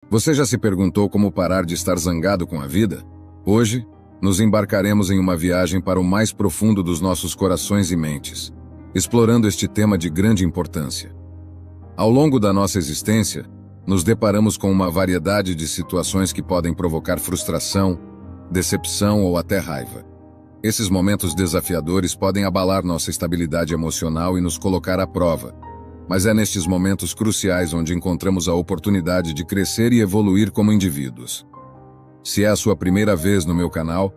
Você já se perguntou como parar de estar zangado com a vida? Hoje, nos embarcaremos em uma viagem para o mais profundo dos nossos corações e mentes, explorando este tema de grande importância. Ao longo da nossa existência, nos deparamos com uma variedade de situações que podem provocar frustração, decepção ou até raiva. Esses momentos desafiadores podem abalar nossa estabilidade emocional e nos colocar à prova, mas é nestes momentos cruciais onde encontramos a oportunidade de crescer e evoluir como indivíduos. Se é a sua primeira vez no meu canal,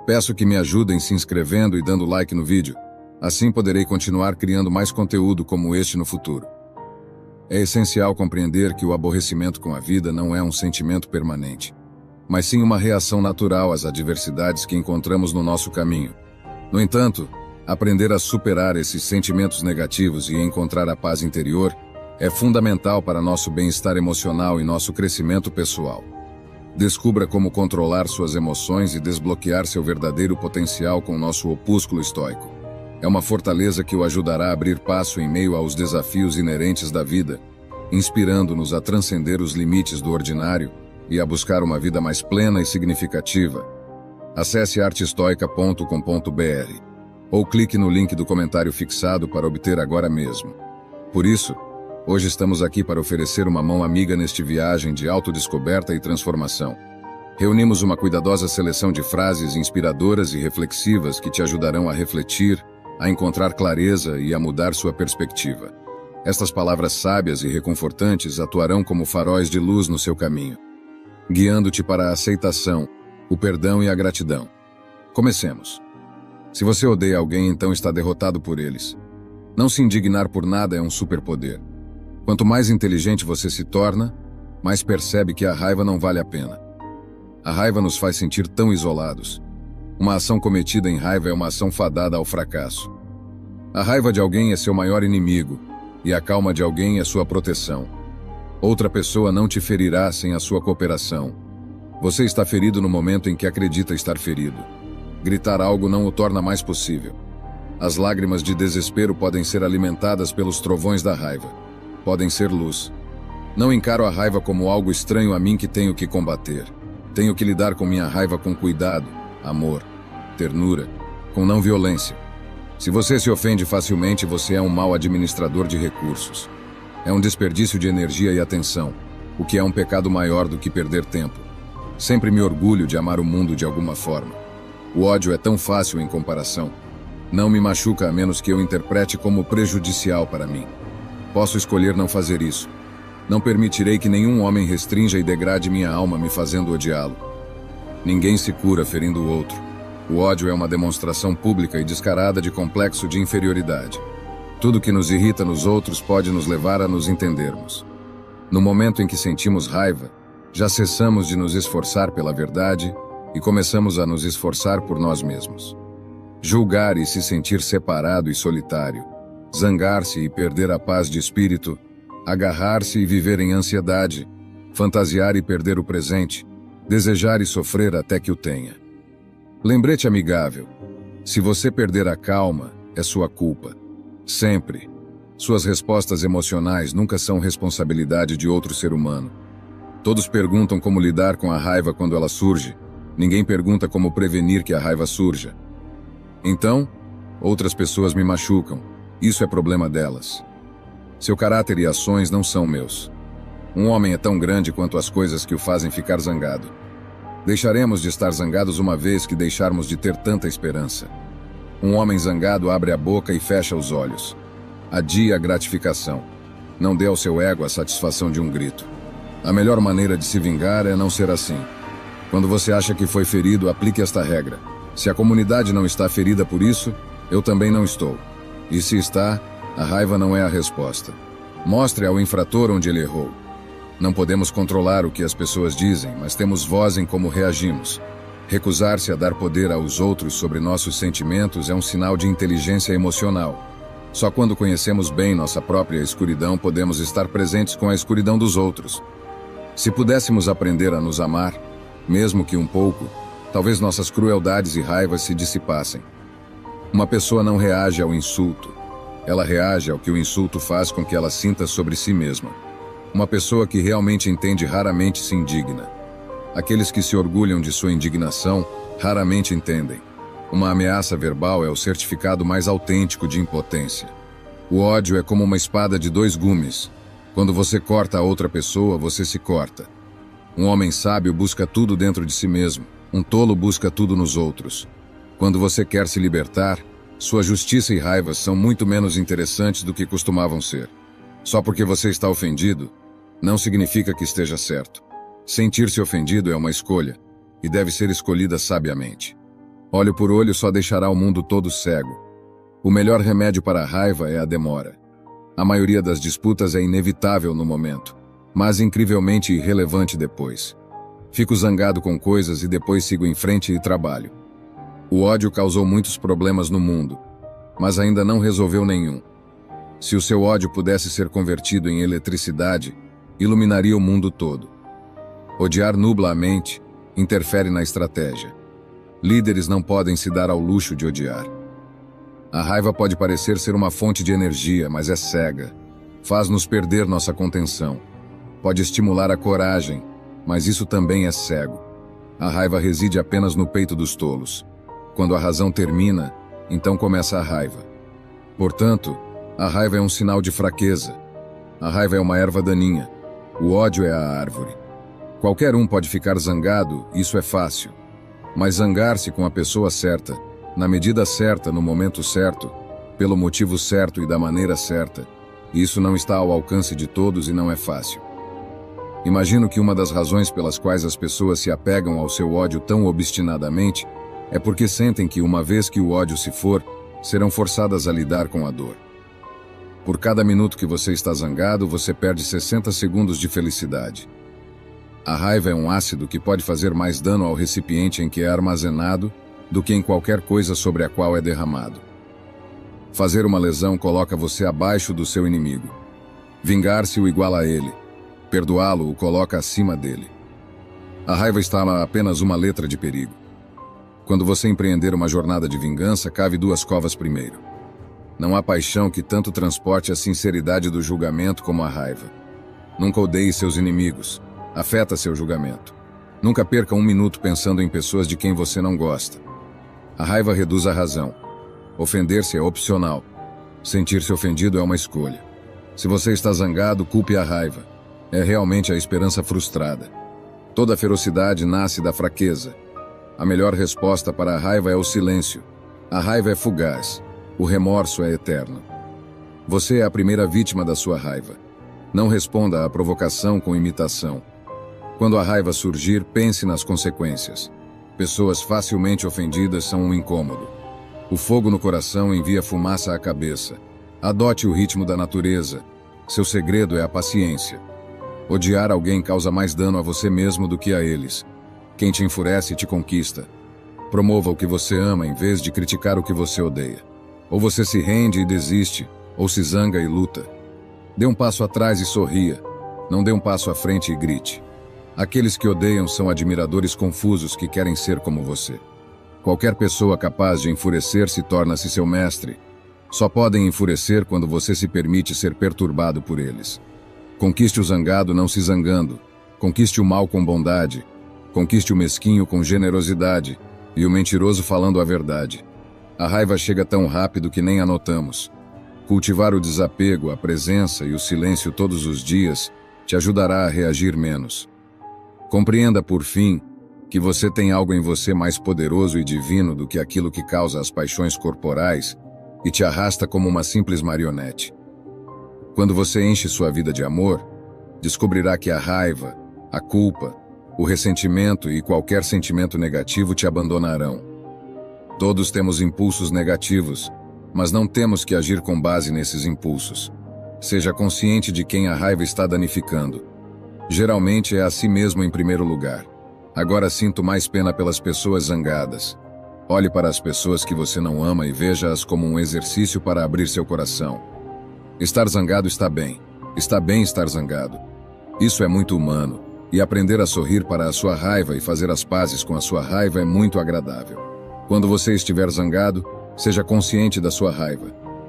peço que me ajudem se inscrevendo e dando like no vídeo, assim poderei continuar criando mais conteúdo como este no futuro. É essencial compreender que o aborrecimento com a vida não é um sentimento permanente, mas sim uma reação natural às adversidades que encontramos no nosso caminho. No entanto, aprender a superar esses sentimentos negativos e encontrar a paz interior é fundamental para nosso bem-estar emocional e nosso crescimento pessoal. Descubra como controlar suas emoções e desbloquear seu verdadeiro potencial com nosso opúsculo estoico. É uma fortaleza que o ajudará a abrir passo em meio aos desafios inerentes da vida, inspirando-nos a transcender os limites do ordinário e a buscar uma vida mais plena e significativa. Acesse artestoica.com.br ou clique no link do comentário fixado para obter agora mesmo. Por isso, hoje estamos aqui para oferecer uma mão amiga neste viagem de autodescoberta e transformação. Reunimos uma cuidadosa seleção de frases inspiradoras e reflexivas que te ajudarão a refletir, a encontrar clareza e a mudar sua perspectiva. Estas palavras sábias e reconfortantes atuarão como faróis de luz no seu caminho, guiando-te para a aceitação, o perdão e a gratidão. Comecemos. Se você odeia alguém, então está derrotado por eles. Não se indignar por nada é um superpoder. Quanto mais inteligente você se torna, mais percebe que a raiva não vale a pena. A raiva nos faz sentir tão isolados. Uma ação cometida em raiva é uma ação fadada ao fracasso. A raiva de alguém é seu maior inimigo, e a calma de alguém é sua proteção. Outra pessoa não te ferirá sem a sua cooperação. Você está ferido no momento em que acredita estar ferido. Gritar algo não o torna mais possível. As lágrimas de desespero podem ser alimentadas pelos trovões da raiva. Podem ser luz. Não encaro a raiva como algo estranho a mim que tenho que combater. Tenho que lidar com minha raiva com cuidado, amor, ternura, com não violência. Se você se ofende facilmente, você é um mau administrador de recursos. É um desperdício de energia e atenção, o que é um pecado maior do que perder tempo. Sempre me orgulho de amar o mundo de alguma forma. O ódio é tão fácil em comparação. Não me machuca a menos que eu interprete como prejudicial para mim. Posso escolher não fazer isso. Não permitirei que nenhum homem restrinja e degrade minha alma me fazendo odiá-lo. Ninguém se cura ferindo o outro. O ódio é uma demonstração pública e descarada de complexo de inferioridade. Tudo que nos irrita nos outros pode nos levar a nos entendermos. No momento em que sentimos raiva, já cessamos de nos esforçar pela verdade e começamos a nos esforçar por nós mesmos. Julgar e se sentir separado e solitário, zangar-se e perder a paz de espírito, agarrar-se e viver em ansiedade, fantasiar e perder o presente, desejar e sofrer até que o tenha. Lembrete amigável: se você perder a calma, é sua culpa. Sempre. Suas respostas emocionais nunca são responsabilidade de outro ser humano. Todos perguntam como lidar com a raiva quando ela surge. Ninguém pergunta como prevenir que a raiva surja. Então, outras pessoas me machucam. Isso é problema delas. Seu caráter e ações não são meus. Um homem é tão grande quanto as coisas que o fazem ficar zangado. Deixaremos de estar zangados uma vez que deixarmos de ter tanta esperança. Um homem zangado abre a boca e fecha os olhos. Adie a gratificação. Não dê ao seu ego a satisfação de um grito. A melhor maneira de se vingar é não ser assim. Quando você acha que foi ferido, aplique esta regra. Se a comunidade não está ferida por isso, eu também não estou. E se está, a raiva não é a resposta. Mostre ao infrator onde ele errou. Não podemos controlar o que as pessoas dizem, mas temos voz em como reagimos. Recusar-se a dar poder aos outros sobre nossos sentimentos é um sinal de inteligência emocional. Só quando conhecemos bem nossa própria escuridão podemos estar presentes com a escuridão dos outros. Se pudéssemos aprender a nos amar, mesmo que um pouco, talvez nossas crueldades e raivas se dissipassem. Uma pessoa não reage ao insulto. Ela reage ao que o insulto faz com que ela sinta sobre si mesma. Uma pessoa que realmente entende raramente se indigna. Aqueles que se orgulham de sua indignação raramente entendem. Uma ameaça verbal é o certificado mais autêntico de impotência. O ódio é como uma espada de dois gumes. Quando você corta a outra pessoa, você se corta. Um homem sábio busca tudo dentro de si mesmo. Um tolo busca tudo nos outros. Quando você quer se libertar, sua justiça e raiva são muito menos interessantes do que costumavam ser. Só porque você está ofendido, não significa que esteja certo. Sentir-se ofendido é uma escolha, e deve ser escolhida sabiamente. Olho por olho só deixará o mundo todo cego. O melhor remédio para a raiva é a demora. A maioria das disputas é inevitável no momento, mas incrivelmente irrelevante depois. Fico zangado com coisas e depois sigo em frente e trabalho. O ódio causou muitos problemas no mundo, mas ainda não resolveu nenhum. Se o seu ódio pudesse ser convertido em eletricidade, iluminaria o mundo todo. Odiar nubla a mente, interfere na estratégia. Líderes não podem se dar ao luxo de odiar. A raiva pode parecer ser uma fonte de energia, mas é cega. Faz-nos perder nossa contenção. Pode estimular a coragem, mas isso também é cego. A raiva reside apenas no peito dos tolos. Quando a razão termina, então começa a raiva. Portanto, a raiva é um sinal de fraqueza. A raiva é uma erva daninha. O ódio é a árvore. Qualquer um pode ficar zangado, isso é fácil. Mas zangar-se com a pessoa certa, na medida certa, no momento certo, pelo motivo certo e da maneira certa, isso não está ao alcance de todos e não é fácil. Imagino que uma das razões pelas quais as pessoas se apegam ao seu ódio tão obstinadamente é porque sentem que, uma vez que o ódio se for, serão forçadas a lidar com a dor. Por cada minuto que você está zangado, você perde 60 segundos de felicidade. A raiva é um ácido que pode fazer mais dano ao recipiente em que é armazenado do que em qualquer coisa sobre a qual é derramado. Fazer uma lesão coloca você abaixo do seu inimigo. Vingar-se o iguala a ele. Perdoá-lo o coloca acima dele. A raiva está a apenas uma letra de perigo. Quando você empreender uma jornada de vingança, cave 2 covas primeiro. Não há paixão que tanto transporte a sinceridade do julgamento como a raiva. Nunca odeie seus inimigos. Afeta seu julgamento. Nunca perca um minuto pensando em pessoas de quem você não gosta. A raiva reduz a razão. Ofender-se é opcional. Sentir-se ofendido é uma escolha. Se você está zangado, culpe a raiva. É realmente a esperança frustrada. Toda ferocidade nasce da fraqueza. A melhor resposta para a raiva é o silêncio. A raiva é fugaz. O remorso é eterno. Você é a primeira vítima da sua raiva. Não responda à provocação com imitação. Quando a raiva surgir, pense nas consequências. Pessoas facilmente ofendidas são um incômodo. O fogo no coração envia fumaça à cabeça. Adote o ritmo da natureza. Seu segredo é a paciência. Odiar alguém causa mais dano a você mesmo do que a eles. Quem te enfurece te conquista. Promova o que você ama em vez de criticar o que você odeia. Ou você se rende e desiste, ou se zanga e luta. Dê um passo atrás e sorria. Não dê um passo à frente e grite. Aqueles que odeiam são admiradores confusos que querem ser como você. Qualquer pessoa capaz de enfurecer-se torna-se seu mestre. Só podem enfurecer quando você se permite ser perturbado por eles. Conquiste o zangado não se zangando. Conquiste o mal com bondade. Conquiste o mesquinho com generosidade. E o mentiroso falando a verdade. A raiva chega tão rápido que nem a notamos. Cultivar o desapego, a presença e o silêncio todos os dias te ajudará a reagir menos. Compreenda, por fim, que você tem algo em você mais poderoso e divino do que aquilo que causa as paixões corporais e te arrasta como uma simples marionete. Quando você enche sua vida de amor, descobrirá que a raiva, a culpa, o ressentimento e qualquer sentimento negativo te abandonarão. Todos temos impulsos negativos, mas não temos que agir com base nesses impulsos. Seja consciente de quem a raiva está danificando. Geralmente é a si mesmo em primeiro lugar. Agora sinto mais pena pelas pessoas zangadas. Olhe para as pessoas que você não ama e veja-as como um exercício para abrir seu coração. Estar zangado está bem. Está bem estar zangado. Isso é muito humano. E aprender a sorrir para a sua raiva e fazer as pazes com a sua raiva é muito agradável. Quando você estiver zangado, seja consciente da sua raiva.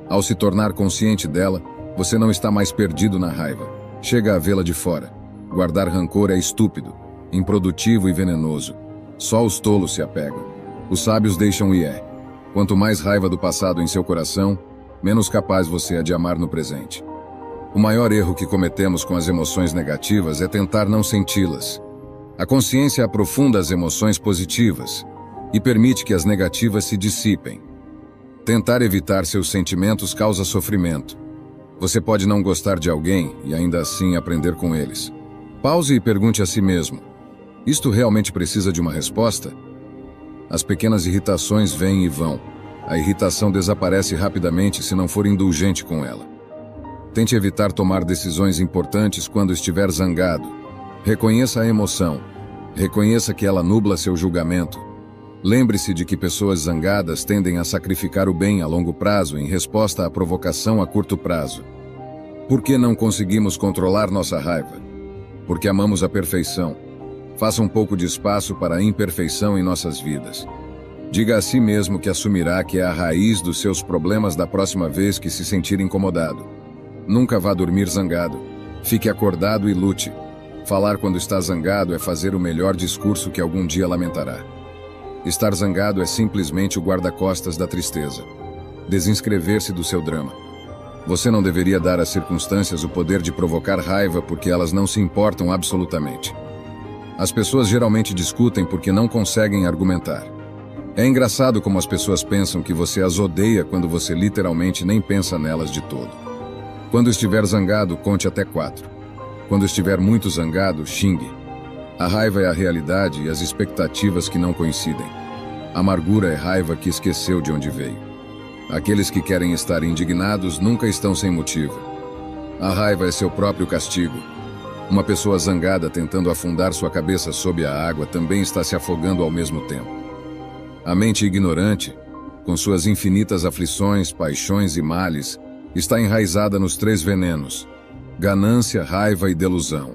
Ao se tornar consciente dela, você não está mais perdido na raiva. Chega a vê-la de fora. Guardar rancor é estúpido, improdutivo e venenoso. Só os tolos se apegam. Os sábios deixam e é. Quanto mais raiva do passado em seu coração, menos capaz você é de amar no presente. O maior erro que cometemos com as emoções negativas é tentar não senti-las. A consciência aprofunda as emoções positivas e permite que as negativas se dissipem. Tentar evitar seus sentimentos causa sofrimento. Você pode não gostar de alguém e ainda assim aprender com eles. Pause e pergunte a si mesmo: isto realmente precisa de uma resposta? As pequenas irritações vêm e vão. A irritação desaparece rapidamente se não for indulgente com ela. Tente evitar tomar decisões importantes quando estiver zangado. Reconheça a emoção. Reconheça que ela nubla seu julgamento. Lembre-se de que pessoas zangadas tendem a sacrificar o bem a longo prazo em resposta à provocação a curto prazo. Por que não conseguimos controlar nossa raiva? Porque amamos a perfeição. Faça um pouco de espaço para a imperfeição em nossas vidas. Diga a si mesmo que assumirá que é a raiz dos seus problemas da próxima vez que se sentir incomodado. Nunca vá dormir zangado. Fique acordado e lute. Falar quando está zangado é fazer o melhor discurso que algum dia lamentará. Estar zangado é simplesmente o guarda-costas da tristeza. Desinscrever-se do seu drama. Você não deveria dar às circunstâncias o poder de provocar raiva porque elas não se importam absolutamente. As pessoas geralmente discutem porque não conseguem argumentar. É engraçado como as pessoas pensam que você as odeia quando você literalmente nem pensa nelas de todo. Quando estiver zangado, conte até 4. Quando estiver muito zangado, xingue. A raiva é a realidade e as expectativas que não coincidem. A amargura é raiva que esqueceu de onde veio. Aqueles que querem estar indignados nunca estão sem motivo. A raiva é seu próprio castigo. Uma pessoa zangada tentando afundar sua cabeça sob a água também está se afogando ao mesmo tempo. A mente ignorante, com suas infinitas aflições, paixões e males, está enraizada nos 3 venenos: ganância, raiva e delusão.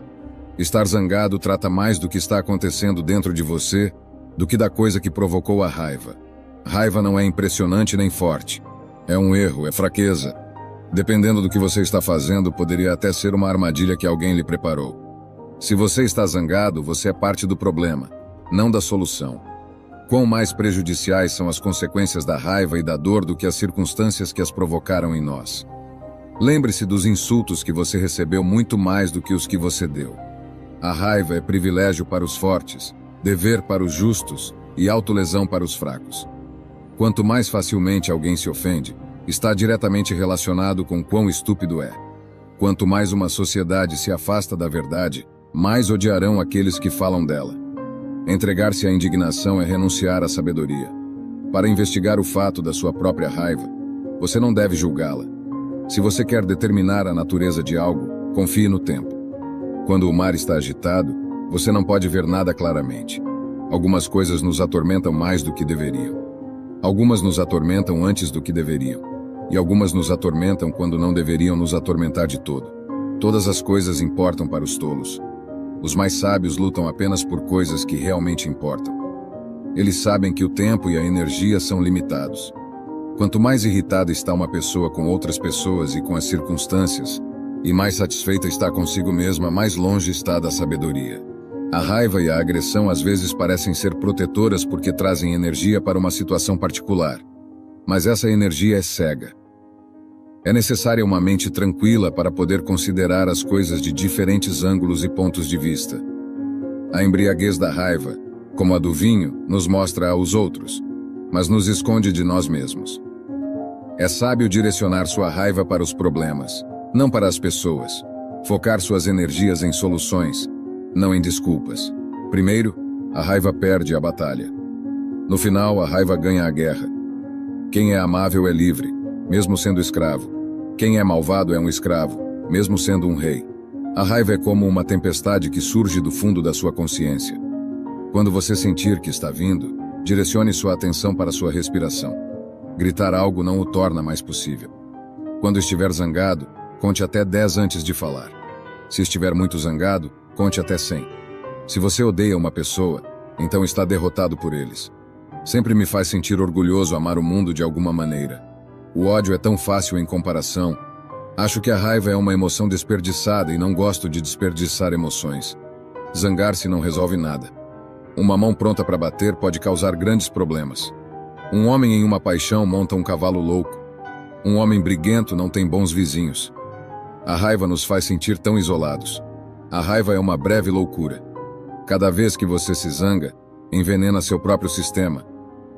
Estar zangado trata mais do que está acontecendo dentro de você do que da coisa que provocou a raiva. Raiva não é impressionante nem forte. É um erro, é fraqueza. Dependendo do que você está fazendo, poderia até ser uma armadilha que alguém lhe preparou. Se você está zangado, você é parte do problema, não da solução. Quão mais prejudiciais são as consequências da raiva e da dor do que as circunstâncias que as provocaram em nós. Lembre-se dos insultos que você recebeu muito mais do que os que você deu. A raiva é privilégio para os fortes, dever para os justos e autolesão para os fracos. Quanto mais facilmente alguém se ofende, está diretamente relacionado com quão estúpido é. Quanto mais uma sociedade se afasta da verdade, mais odiarão aqueles que falam dela. Entregar-se à indignação é renunciar à sabedoria. Para investigar o fato da sua própria raiva, você não deve julgá-la. Se você quer determinar a natureza de algo, confie no tempo. Quando o mar está agitado, você não pode ver nada claramente. Algumas coisas nos atormentam mais do que deveriam. Algumas nos atormentam antes do que deveriam. E algumas nos atormentam quando não deveriam nos atormentar de todo. Todas as coisas importam para os tolos. Os mais sábios lutam apenas por coisas que realmente importam. Eles sabem que o tempo e a energia são limitados. Quanto mais irritada está uma pessoa com outras pessoas e com as circunstâncias, e mais satisfeita está consigo mesma, mais longe está da sabedoria. A raiva e a agressão às vezes parecem ser protetoras porque trazem energia para uma situação particular. Mas essa energia é cega. É necessária uma mente tranquila para poder considerar as coisas de diferentes ângulos e pontos de vista. A embriaguez da raiva, como a do vinho, nos mostra aos outros, mas nos esconde de nós mesmos. É sábio direcionar sua raiva para os problemas, não para as pessoas. Focar suas energias em soluções, não em desculpas. Primeiro, a raiva perde a batalha. No final, a raiva ganha a guerra. Quem é amável é livre, mesmo sendo escravo. Quem é malvado é um escravo, mesmo sendo um rei. A raiva é como uma tempestade que surge do fundo da sua consciência. Quando você sentir que está vindo, direcione sua atenção para sua respiração. Gritar algo não o torna mais possível. Quando estiver zangado, conte até 10 antes de falar. Se estiver muito zangado, conte até 100. Se você odeia uma pessoa, então está derrotado por eles. Sempre me faz sentir orgulhoso amar o mundo de alguma maneira. O ódio é tão fácil em comparação. Acho que a raiva é uma emoção desperdiçada e não gosto de desperdiçar emoções. Zangar-se não resolve nada. Uma mão pronta para bater pode causar grandes problemas. Um homem em uma paixão monta um cavalo louco. Um homem briguento não tem bons vizinhos. A raiva nos faz sentir tão isolados. A raiva é uma breve loucura. Cada vez que você se zanga, envenena seu próprio sistema.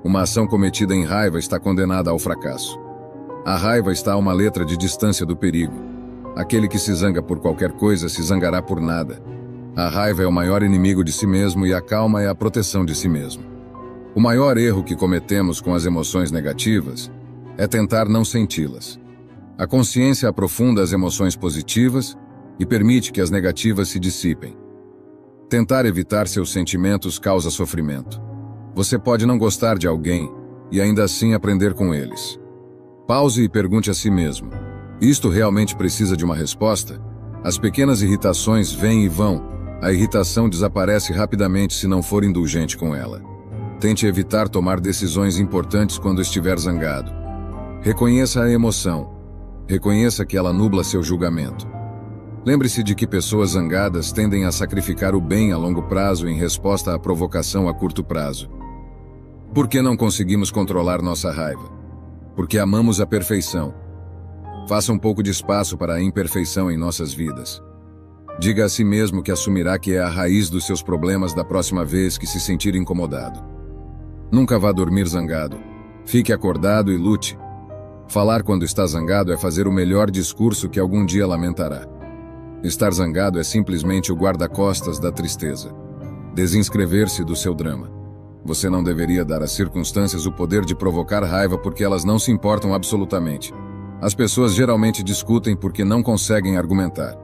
Uma ação cometida em raiva está condenada ao fracasso. A raiva está a uma letra de distância do perigo. Aquele que se zanga por qualquer coisa se zangará por nada. A raiva é o maior inimigo de si mesmo e a calma é a proteção de si mesmo. O maior erro que cometemos com as emoções negativas é tentar não senti-las. A consciência aprofunda as emoções positivas e permite que as negativas se dissipem. Tentar evitar seus sentimentos causa sofrimento. Você pode não gostar de alguém e ainda assim aprender com eles. Pause e pergunte a si mesmo: isto realmente precisa de uma resposta? As pequenas irritações vêm e vão. A irritação desaparece rapidamente se não for indulgente com ela. Tente evitar tomar decisões importantes quando estiver zangado. Reconheça a emoção. Reconheça que ela nubla seu julgamento. Lembre-se de que pessoas zangadas tendem a sacrificar o bem a longo prazo em resposta à provocação a curto prazo. Por que não conseguimos controlar nossa raiva? Porque amamos a perfeição. Faça um pouco de espaço para a imperfeição em nossas vidas. Diga a si mesmo que assumirá que é a raiz dos seus problemas da próxima vez que se sentir incomodado. Nunca vá dormir zangado. Fique acordado e lute. Falar quando está zangado é fazer o melhor discurso que algum dia lamentará. Estar zangado é simplesmente o guarda-costas da tristeza. Desinscrever-se do seu drama. Você não deveria dar às circunstâncias o poder de provocar raiva porque elas não se importam absolutamente. As pessoas geralmente discutem porque não conseguem argumentar.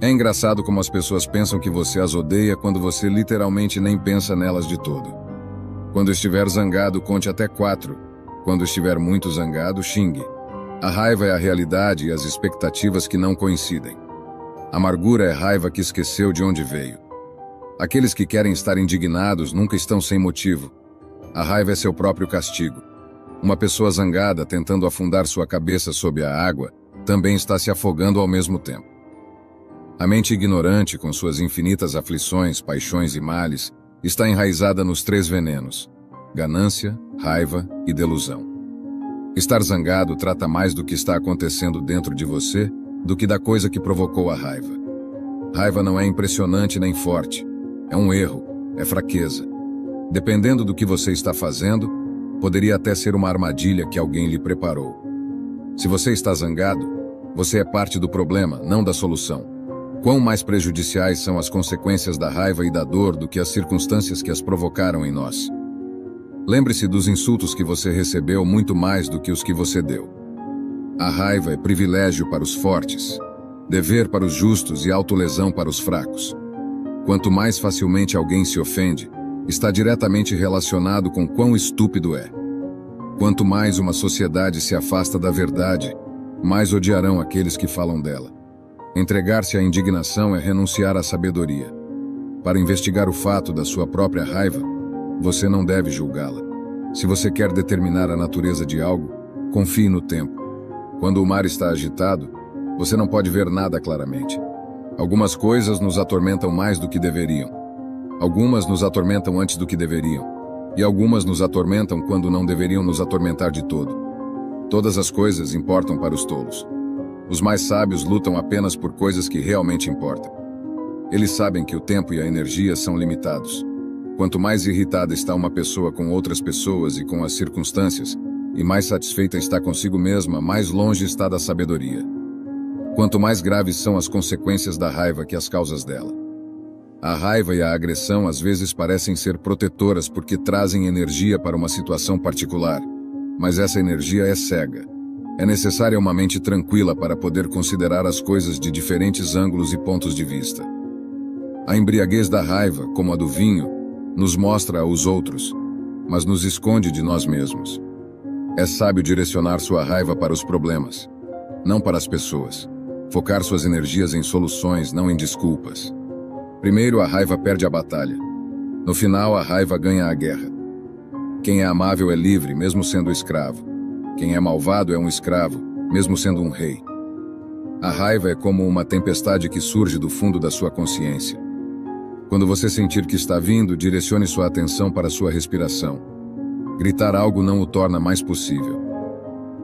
É engraçado como as pessoas pensam que você as odeia quando você literalmente nem pensa nelas de todo. Quando estiver zangado, conte até 4. Quando estiver muito zangado, xingue. A raiva é a realidade e as expectativas que não coincidem. Amargura é raiva que esqueceu de onde veio. Aqueles que querem estar indignados nunca estão sem motivo. A raiva é seu próprio castigo. Uma pessoa zangada tentando afundar sua cabeça sob a água também está se afogando ao mesmo tempo. A mente ignorante, com suas infinitas aflições, paixões e males, está enraizada nos 3 venenos: ganância, raiva e delusão. Estar zangado trata mais do que está acontecendo dentro de você do que da coisa que provocou a raiva. Raiva não é impressionante nem forte. É um erro, é fraqueza. Dependendo do que você está fazendo, poderia até ser uma armadilha que alguém lhe preparou. Se você está zangado, você é parte do problema, não da solução. Quão mais prejudiciais são as consequências da raiva e da dor do que as circunstâncias que as provocaram em nós. Lembre-se dos insultos que você recebeu muito mais do que os que você deu. A raiva é privilégio para os fortes, dever para os justos e autolesão para os fracos. Quanto mais facilmente alguém se ofende, está diretamente relacionado com quão estúpido é. Quanto mais uma sociedade se afasta da verdade, mais odiarão aqueles que falam dela. Entregar-se à indignação é renunciar à sabedoria. Para investigar o fato da sua própria raiva, você não deve julgá-la. Se você quer determinar a natureza de algo, confie no tempo. Quando o mar está agitado, você não pode ver nada claramente. Algumas coisas nos atormentam mais do que deveriam. Algumas nos atormentam antes do que deveriam. E algumas nos atormentam quando não deveriam nos atormentar de todo. Todas as coisas importam para os tolos. Os mais sábios lutam apenas por coisas que realmente importam. Eles sabem que o tempo e a energia são limitados. Quanto mais irritada está uma pessoa com outras pessoas e com as circunstâncias, e mais satisfeita está consigo mesma, mais longe está da sabedoria. Quanto mais graves são as consequências da raiva que as causas dela. A raiva e a agressão às vezes parecem ser protetoras porque trazem energia para uma situação particular, mas essa energia é cega. É necessária uma mente tranquila para poder considerar as coisas de diferentes ângulos e pontos de vista. A embriaguez da raiva, como a do vinho, nos mostra aos outros, mas nos esconde de nós mesmos. É sábio direcionar sua raiva para os problemas, não para as pessoas. Focar suas energias em soluções, não em desculpas. Primeiro, a raiva perde a batalha. No final, a raiva ganha a guerra. Quem é amável é livre, mesmo sendo escravo. Quem é malvado é um escravo, mesmo sendo um rei. A raiva é como uma tempestade que surge do fundo da sua consciência. Quando você sentir que está vindo, direcione sua atenção para sua respiração. Gritar algo não o torna mais possível.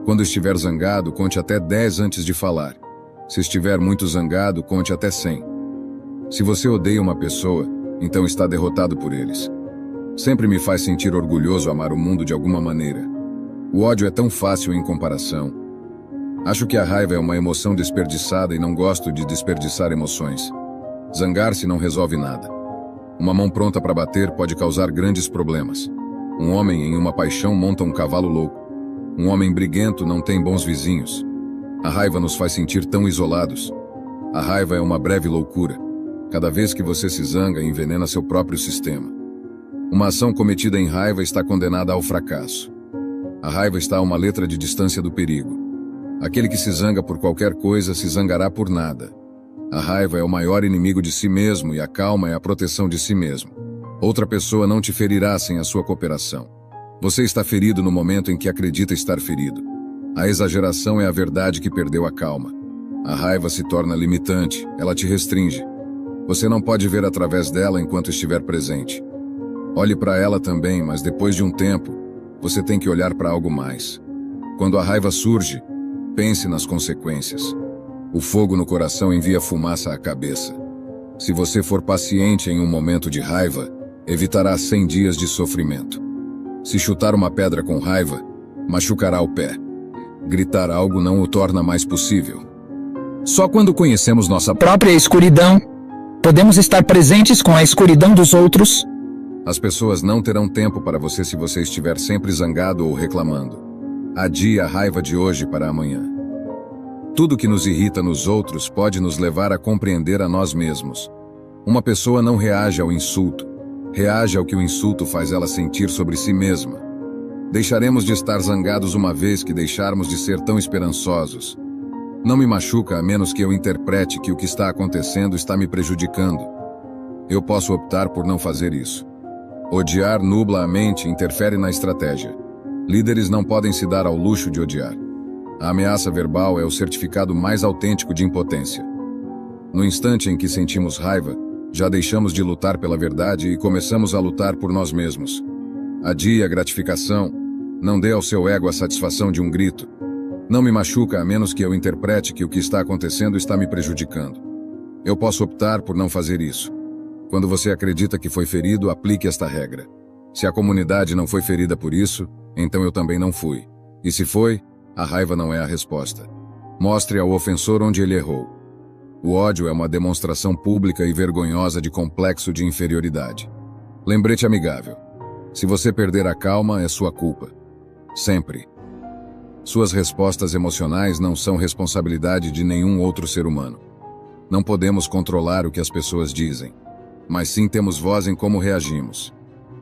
Quando estiver zangado, conte até 10 antes de falar. Se estiver muito zangado, conte até 100. Se você odeia uma pessoa, então está derrotado por eles. Sempre me faz sentir orgulhoso amar o mundo de alguma maneira. O ódio é tão fácil em comparação. Acho que a raiva é uma emoção desperdiçada e não gosto de desperdiçar emoções. Zangar-se não resolve nada. Uma mão pronta para bater pode causar grandes problemas. Um homem em uma paixão monta um cavalo louco. Um homem briguento não tem bons vizinhos. A raiva nos faz sentir tão isolados. A raiva é uma breve loucura. Cada vez que você se zanga, envenena seu próprio sistema. Uma ação cometida em raiva está condenada ao fracasso. A raiva está a uma letra de distância do perigo. Aquele que se zanga por qualquer coisa se zangará por nada. A raiva é o maior inimigo de si mesmo e a calma é a proteção de si mesmo. Outra pessoa não te ferirá sem a sua cooperação. Você está ferido no momento em que acredita estar ferido. A exageração é a verdade que perdeu a calma. A raiva se torna limitante, ela te restringe. Você não pode ver através dela enquanto estiver presente. Olhe para ela também, mas depois de um tempo, você tem que olhar para algo mais. Quando a raiva surge, pense nas consequências. O fogo no coração envia fumaça à cabeça. Se você for paciente em um momento de raiva, evitará 100 dias de sofrimento. Se chutar uma pedra com raiva, machucará o pé. Gritar algo não o torna mais possível. Só quando conhecemos nossa própria escuridão, podemos estar presentes com a escuridão dos outros. As pessoas não terão tempo para você se você estiver sempre zangado ou reclamando. Adie a raiva de hoje para amanhã. Tudo que nos irrita nos outros pode nos levar a compreender a nós mesmos. Uma pessoa não reage ao insulto, reage ao que o insulto faz ela sentir sobre si mesma. Deixaremos de estar zangados uma vez que deixarmos de ser tão esperançosos. Não me machuca a menos que eu interprete que o que está acontecendo está me prejudicando. Eu posso optar por não fazer isso. Odiar nubla a mente e interfere na estratégia. Líderes não podem se dar ao luxo de odiar. A ameaça verbal é o certificado mais autêntico de impotência. No instante em que sentimos raiva, já deixamos de lutar pela verdade e começamos a lutar por nós mesmos. Adie a gratificação, não dê ao seu ego a satisfação de um grito. Não me machuca a menos que eu interprete que o que está acontecendo está me prejudicando. Eu posso optar por não fazer isso. Quando você acredita que foi ferido, aplique esta regra. Se a comunidade não foi ferida por isso, então eu também não fui. E se foi, a raiva não é a resposta. Mostre ao ofensor onde ele errou. O ódio é uma demonstração pública e vergonhosa de complexo de inferioridade. Lembrete amigável. Se você perder a calma, é sua culpa. Sempre. Suas respostas emocionais não são responsabilidade de nenhum outro ser humano. Não podemos controlar o que as pessoas dizem, mas sim temos voz em como reagimos.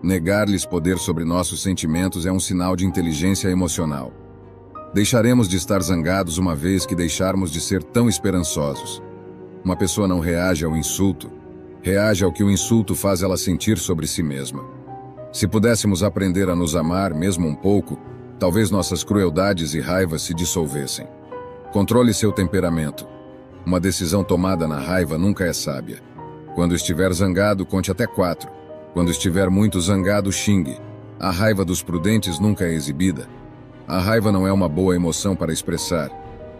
Negar-lhes poder sobre nossos sentimentos é um sinal de inteligência emocional. Deixaremos de estar zangados uma vez que deixarmos de ser tão esperançosos. Uma pessoa não reage ao insulto, reage ao que o insulto faz ela sentir sobre si mesma. Se pudéssemos aprender a nos amar, mesmo um pouco, talvez nossas crueldades e raivas se dissolvessem. Controle seu temperamento. Uma decisão tomada na raiva nunca é sábia. Quando estiver zangado, conte até 4. Quando estiver muito zangado, xingue. A raiva dos prudentes nunca é exibida. A raiva não é uma boa emoção para expressar.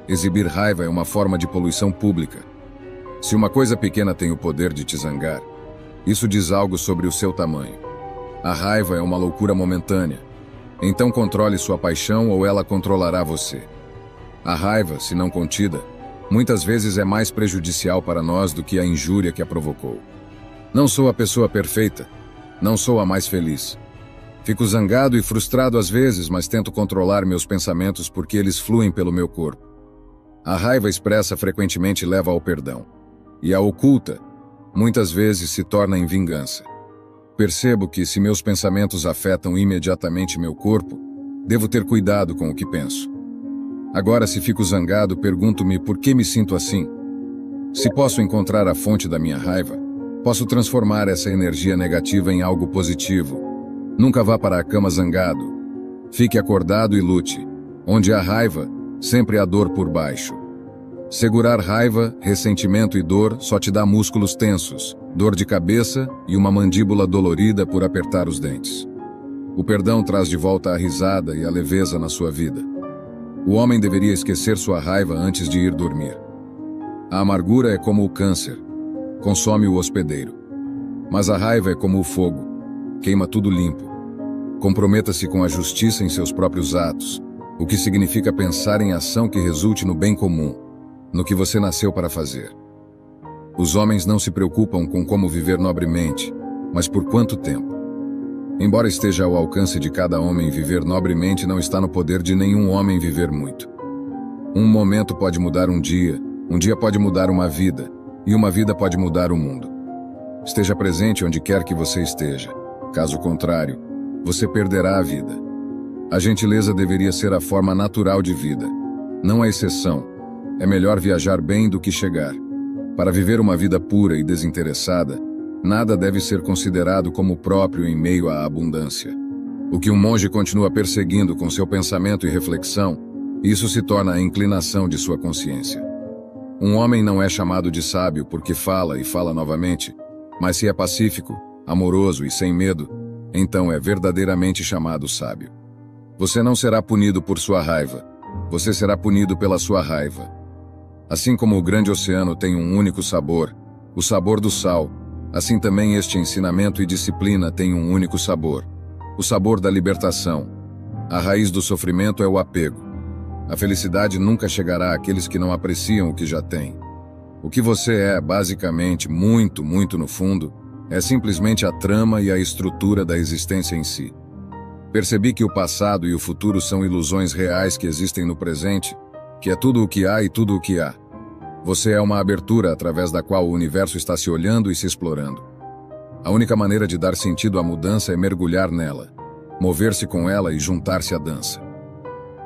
Exibir raiva é uma forma de poluição pública. Se uma coisa pequena tem o poder de te zangar, isso diz algo sobre o seu tamanho. A raiva é uma loucura momentânea. Então controle sua paixão ou ela controlará você. A raiva, se não contida, muitas vezes é mais prejudicial para nós do que a injúria que a provocou. Não sou a pessoa perfeita. Não sou a mais feliz. Fico zangado e frustrado às vezes, mas tento controlar meus pensamentos porque eles fluem pelo meu corpo. A raiva expressa frequentemente leva ao perdão. E a oculta, muitas vezes se torna em vingança. Percebo que, se meus pensamentos afetam imediatamente meu corpo, devo ter cuidado com o que penso. Agora, se fico zangado, pergunto-me por que me sinto assim. Se posso encontrar a fonte da minha raiva, posso transformar essa energia negativa em algo positivo. Nunca vá para a cama zangado. Fique acordado e lute. Onde há raiva, sempre há dor por baixo. Segurar raiva, ressentimento e dor só te dá músculos tensos, dor de cabeça e uma mandíbula dolorida por apertar os dentes. O perdão traz de volta a risada e a leveza na sua vida. O homem deveria esquecer sua raiva antes de ir dormir. A amargura é como o câncer, consome o hospedeiro. Mas a raiva é como o fogo, queima tudo limpo. Comprometa-se com a justiça em seus próprios atos, o que significa pensar em ação que resulte no bem comum, no que você nasceu para fazer. Os homens não se preocupam com como viver nobremente, mas por quanto tempo. Embora esteja ao alcance de cada homem viver nobremente, não está no poder de nenhum homem viver muito. Um momento pode mudar um dia pode mudar uma vida, e uma vida pode mudar o mundo. Esteja presente onde quer que você esteja. Caso contrário, você perderá a vida. A gentileza deveria ser a forma natural de vida, não a exceção. É melhor viajar bem do que chegar. Para viver uma vida pura e desinteressada, nada deve ser considerado como próprio em meio à abundância. O que um monge continua perseguindo com seu pensamento e reflexão, isso se torna a inclinação de sua consciência. Um homem não é chamado de sábio porque fala e fala novamente, mas se é pacífico, amoroso e sem medo, então é verdadeiramente chamado sábio. Você não será punido por sua raiva, você será punido pela sua raiva. Assim como o grande oceano tem um único sabor, o sabor do sal, assim também este ensinamento e disciplina têm um único sabor, o sabor da libertação. A raiz do sofrimento é o apego. A felicidade nunca chegará àqueles que não apreciam o que já têm. O que você é, basicamente, muito no fundo, é simplesmente a trama e a estrutura da existência em si. Percebi que o passado e o futuro são ilusões reais que existem no presente, que é tudo o que há e tudo o que há. Você é uma abertura através da qual o universo está se olhando e se explorando. A única maneira de dar sentido à mudança é mergulhar nela, mover-se com ela e juntar-se à dança.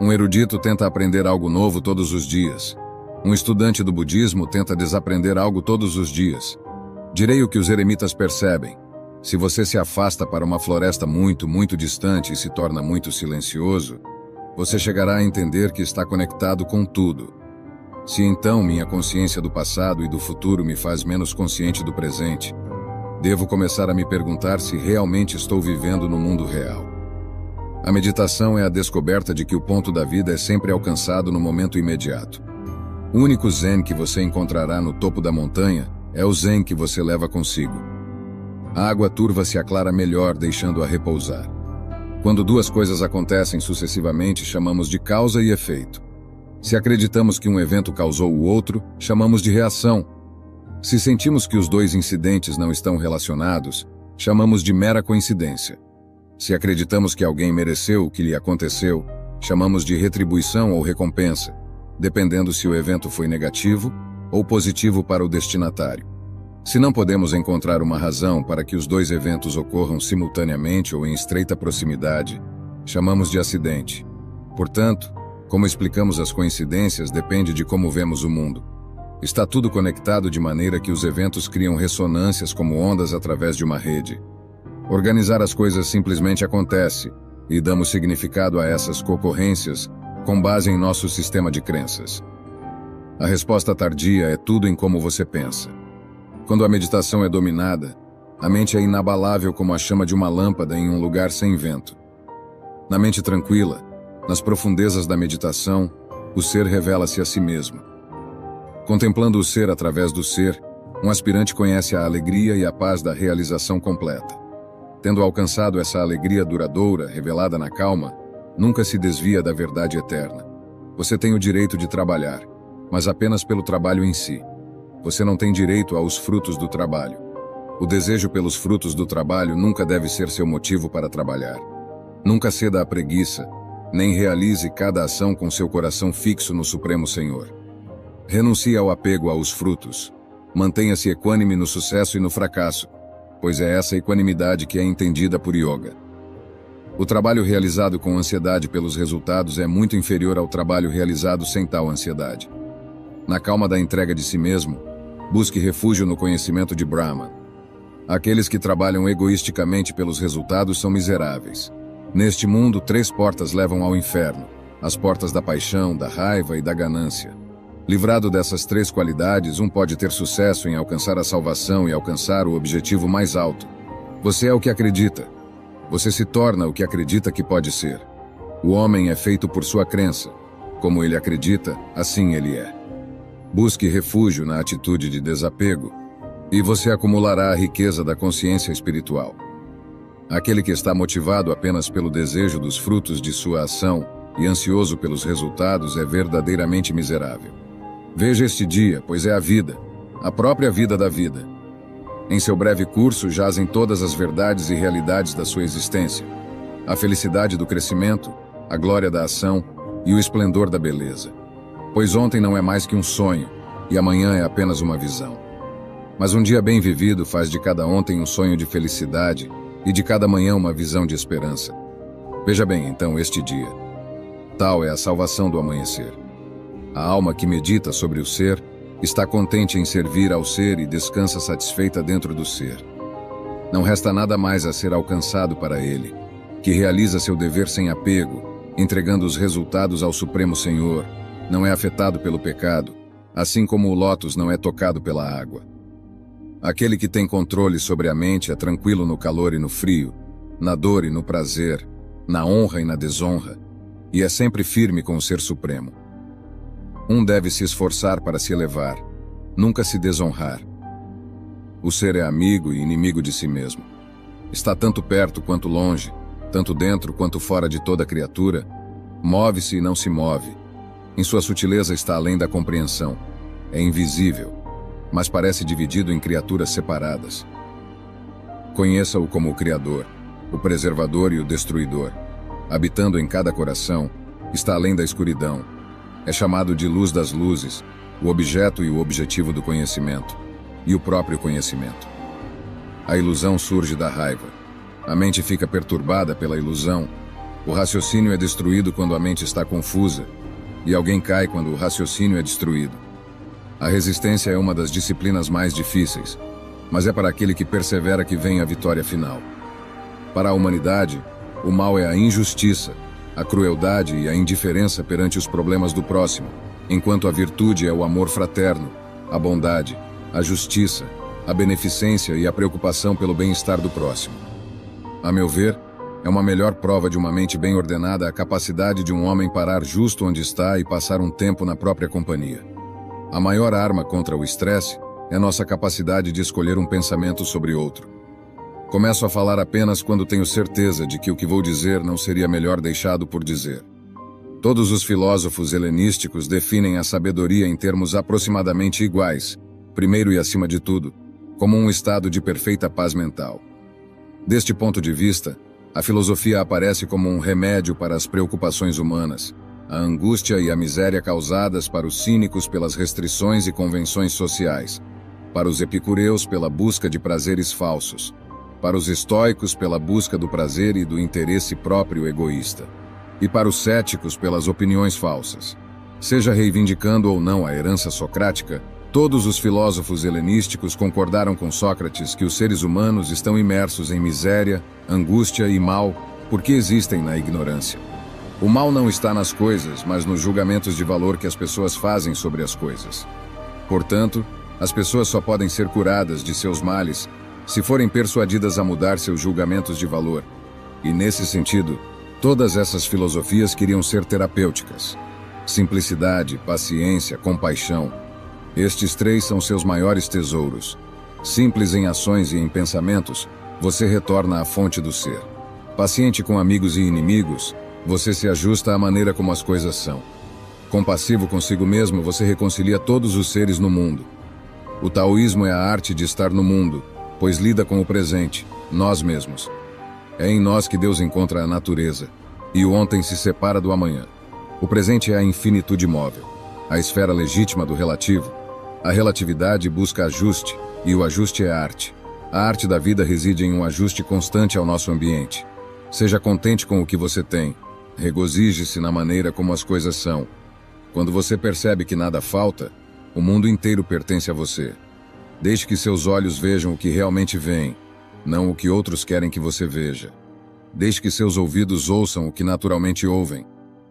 Um erudito tenta aprender algo novo todos os dias. Um estudante do budismo tenta desaprender algo todos os dias. Direi o que os eremitas percebem. Se você se afasta para uma floresta muito distante e se torna muito silencioso, você chegará a entender que está conectado com tudo. Se então minha consciência do passado e do futuro me faz menos consciente do presente, devo começar a me perguntar se realmente estou vivendo no mundo real. A meditação é a descoberta de que o ponto da vida é sempre alcançado no momento imediato. O único zen que você encontrará no topo da montanha é o zen que você leva consigo. A água turva se aclara melhor, deixando-a repousar. Quando duas coisas acontecem sucessivamente, chamamos de causa e efeito. Se acreditamos que um evento causou o outro, chamamos de reação. Se sentimos que os dois incidentes não estão relacionados, chamamos de mera coincidência. Se acreditamos que alguém mereceu o que lhe aconteceu, chamamos de retribuição ou recompensa, dependendo se o evento foi negativo ou positivo para o destinatário. Se não podemos encontrar uma razão para que os dois eventos ocorram simultaneamente ou em estreita proximidade, chamamos de acidente. Portanto, como explicamos as coincidências depende de como vemos o mundo. Está tudo conectado de maneira que os eventos criam ressonâncias como ondas através de uma rede. Organizar as coisas simplesmente acontece, e damos significado a essas concorrências com base em nosso sistema de crenças. A resposta tardia é tudo em como você pensa. Quando a meditação é dominada, a mente é inabalável como a chama de uma lâmpada em um lugar sem vento. Na mente tranquila, nas profundezas da meditação, o ser revela-se a si mesmo. Contemplando o ser através do ser, um aspirante conhece a alegria e a paz da realização completa. Tendo alcançado essa alegria duradoura, revelada na calma, nunca se desvia da verdade eterna. Você tem o direito de trabalhar, mas apenas pelo trabalho em si. Você não tem direito aos frutos do trabalho. O desejo pelos frutos do trabalho nunca deve ser seu motivo para trabalhar. Nunca ceda à preguiça, nem realize cada ação com seu coração fixo no Supremo Senhor. Renuncie ao apego aos frutos. Mantenha-se equânime no sucesso e no fracasso, pois é essa equanimidade que é entendida por yoga. O trabalho realizado com ansiedade pelos resultados é muito inferior ao trabalho realizado sem tal ansiedade. Na calma da entrega de si mesmo, busque refúgio no conhecimento de Brahman. Aqueles que trabalham egoisticamente pelos resultados são miseráveis. Neste mundo, 3 portas levam ao inferno: as portas da paixão, da raiva e da ganância. Livrado dessas três qualidades, um pode ter sucesso em alcançar a salvação e alcançar o objetivo mais alto. Você é o que acredita. Você se torna o que acredita que pode ser. O homem é feito por sua crença. Como ele acredita, assim ele é. Busque refúgio na atitude de desapego, e você acumulará a riqueza da consciência espiritual. Aquele que está motivado apenas pelo desejo dos frutos de sua ação e ansioso pelos resultados é verdadeiramente miserável. Veja este dia, pois é a vida, a própria vida da vida. Em seu breve curso jazem todas as verdades e realidades da sua existência, a felicidade do crescimento, a glória da ação e o esplendor da beleza. Pois ontem não é mais que um sonho, e amanhã é apenas uma visão. Mas um dia bem vivido faz de cada ontem um sonho de felicidade e de cada manhã uma visão de esperança. Veja bem, então, este dia. Tal é a salvação do amanhecer. A alma que medita sobre o ser está contente em servir ao ser e descansa satisfeita dentro do ser. Não resta nada mais a ser alcançado para ele, que realiza seu dever sem apego, entregando os resultados ao Supremo Senhor, não é afetado pelo pecado, assim como o lótus não é tocado pela água. Aquele que tem controle sobre a mente é tranquilo no calor e no frio, na dor e no prazer, na honra e na desonra, e é sempre firme com o Ser Supremo. Um deve se esforçar para se elevar, nunca se desonrar. O ser é amigo e inimigo de si mesmo. Está tanto perto quanto longe, tanto dentro quanto fora de toda criatura, move-se e não se move. Em sua sutileza está além da compreensão. É invisível, mas parece dividido em criaturas separadas. Conheça-o como o Criador, o Preservador e o Destruidor. Habitando em cada coração, está além da escuridão. É chamado de luz das luzes, o objeto e o objetivo do conhecimento, e o próprio conhecimento. A ilusão surge da raiva. A mente fica perturbada pela ilusão. O raciocínio é destruído quando a mente está confusa, e alguém cai quando o raciocínio é destruído. A resistência é uma das disciplinas mais difíceis, mas é para aquele que persevera que vem a vitória final. Para a humanidade, o mal é a injustiça, a crueldade e a indiferença perante os problemas do próximo, enquanto a virtude é o amor fraterno, a bondade, a justiça, a beneficência e a preocupação pelo bem-estar do próximo. A meu ver, é uma melhor prova de uma mente bem ordenada a capacidade de um homem parar justo onde está e passar um tempo na própria companhia. A maior arma contra o estresse é nossa capacidade de escolher um pensamento sobre outro. Começo a falar apenas quando tenho certeza de que o que vou dizer não seria melhor deixado por dizer. Todos os filósofos helenísticos definem a sabedoria em termos aproximadamente iguais, primeiro e acima de tudo, como um estado de perfeita paz mental. Deste ponto de vista, a filosofia aparece como um remédio para as preocupações humanas, a angústia e a miséria causadas para os cínicos pelas restrições e convenções sociais, para os epicureus pela busca de prazeres falsos, para os estoicos pela busca do prazer e do interesse próprio egoísta, e para os céticos pelas opiniões falsas. Seja reivindicando ou não a herança socrática, todos os filósofos helenísticos concordaram com Sócrates que os seres humanos estão imersos em miséria, angústia e mal porque existem na ignorância. O mal não está nas coisas, mas nos julgamentos de valor que as pessoas fazem sobre as coisas. Portanto, as pessoas só podem ser curadas de seus males se forem persuadidas a mudar seus julgamentos de valor. E nesse sentido, todas essas filosofias queriam ser terapêuticas. Simplicidade, paciência, compaixão. Estes três são seus maiores tesouros. Simples em ações e em pensamentos, você retorna à fonte do ser. Paciente com amigos e inimigos, você se ajusta à maneira como as coisas são. Compassivo consigo mesmo, você reconcilia todos os seres no mundo. O taoísmo é a arte de estar no mundo, pois lida com o presente, nós mesmos. É em nós que Deus encontra a natureza, e o ontem se separa do amanhã. O presente é a infinitude móvel, a esfera legítima do relativo. A relatividade busca ajuste, e o ajuste é arte. A arte da vida reside em um ajuste constante ao nosso ambiente. Seja contente com o que você tem. Regozije-se na maneira como as coisas são. Quando você percebe que nada falta, o mundo inteiro pertence a você. Deixe que seus olhos vejam o que realmente veem, não o que outros querem que você veja. Deixe que seus ouvidos ouçam o que naturalmente ouvem,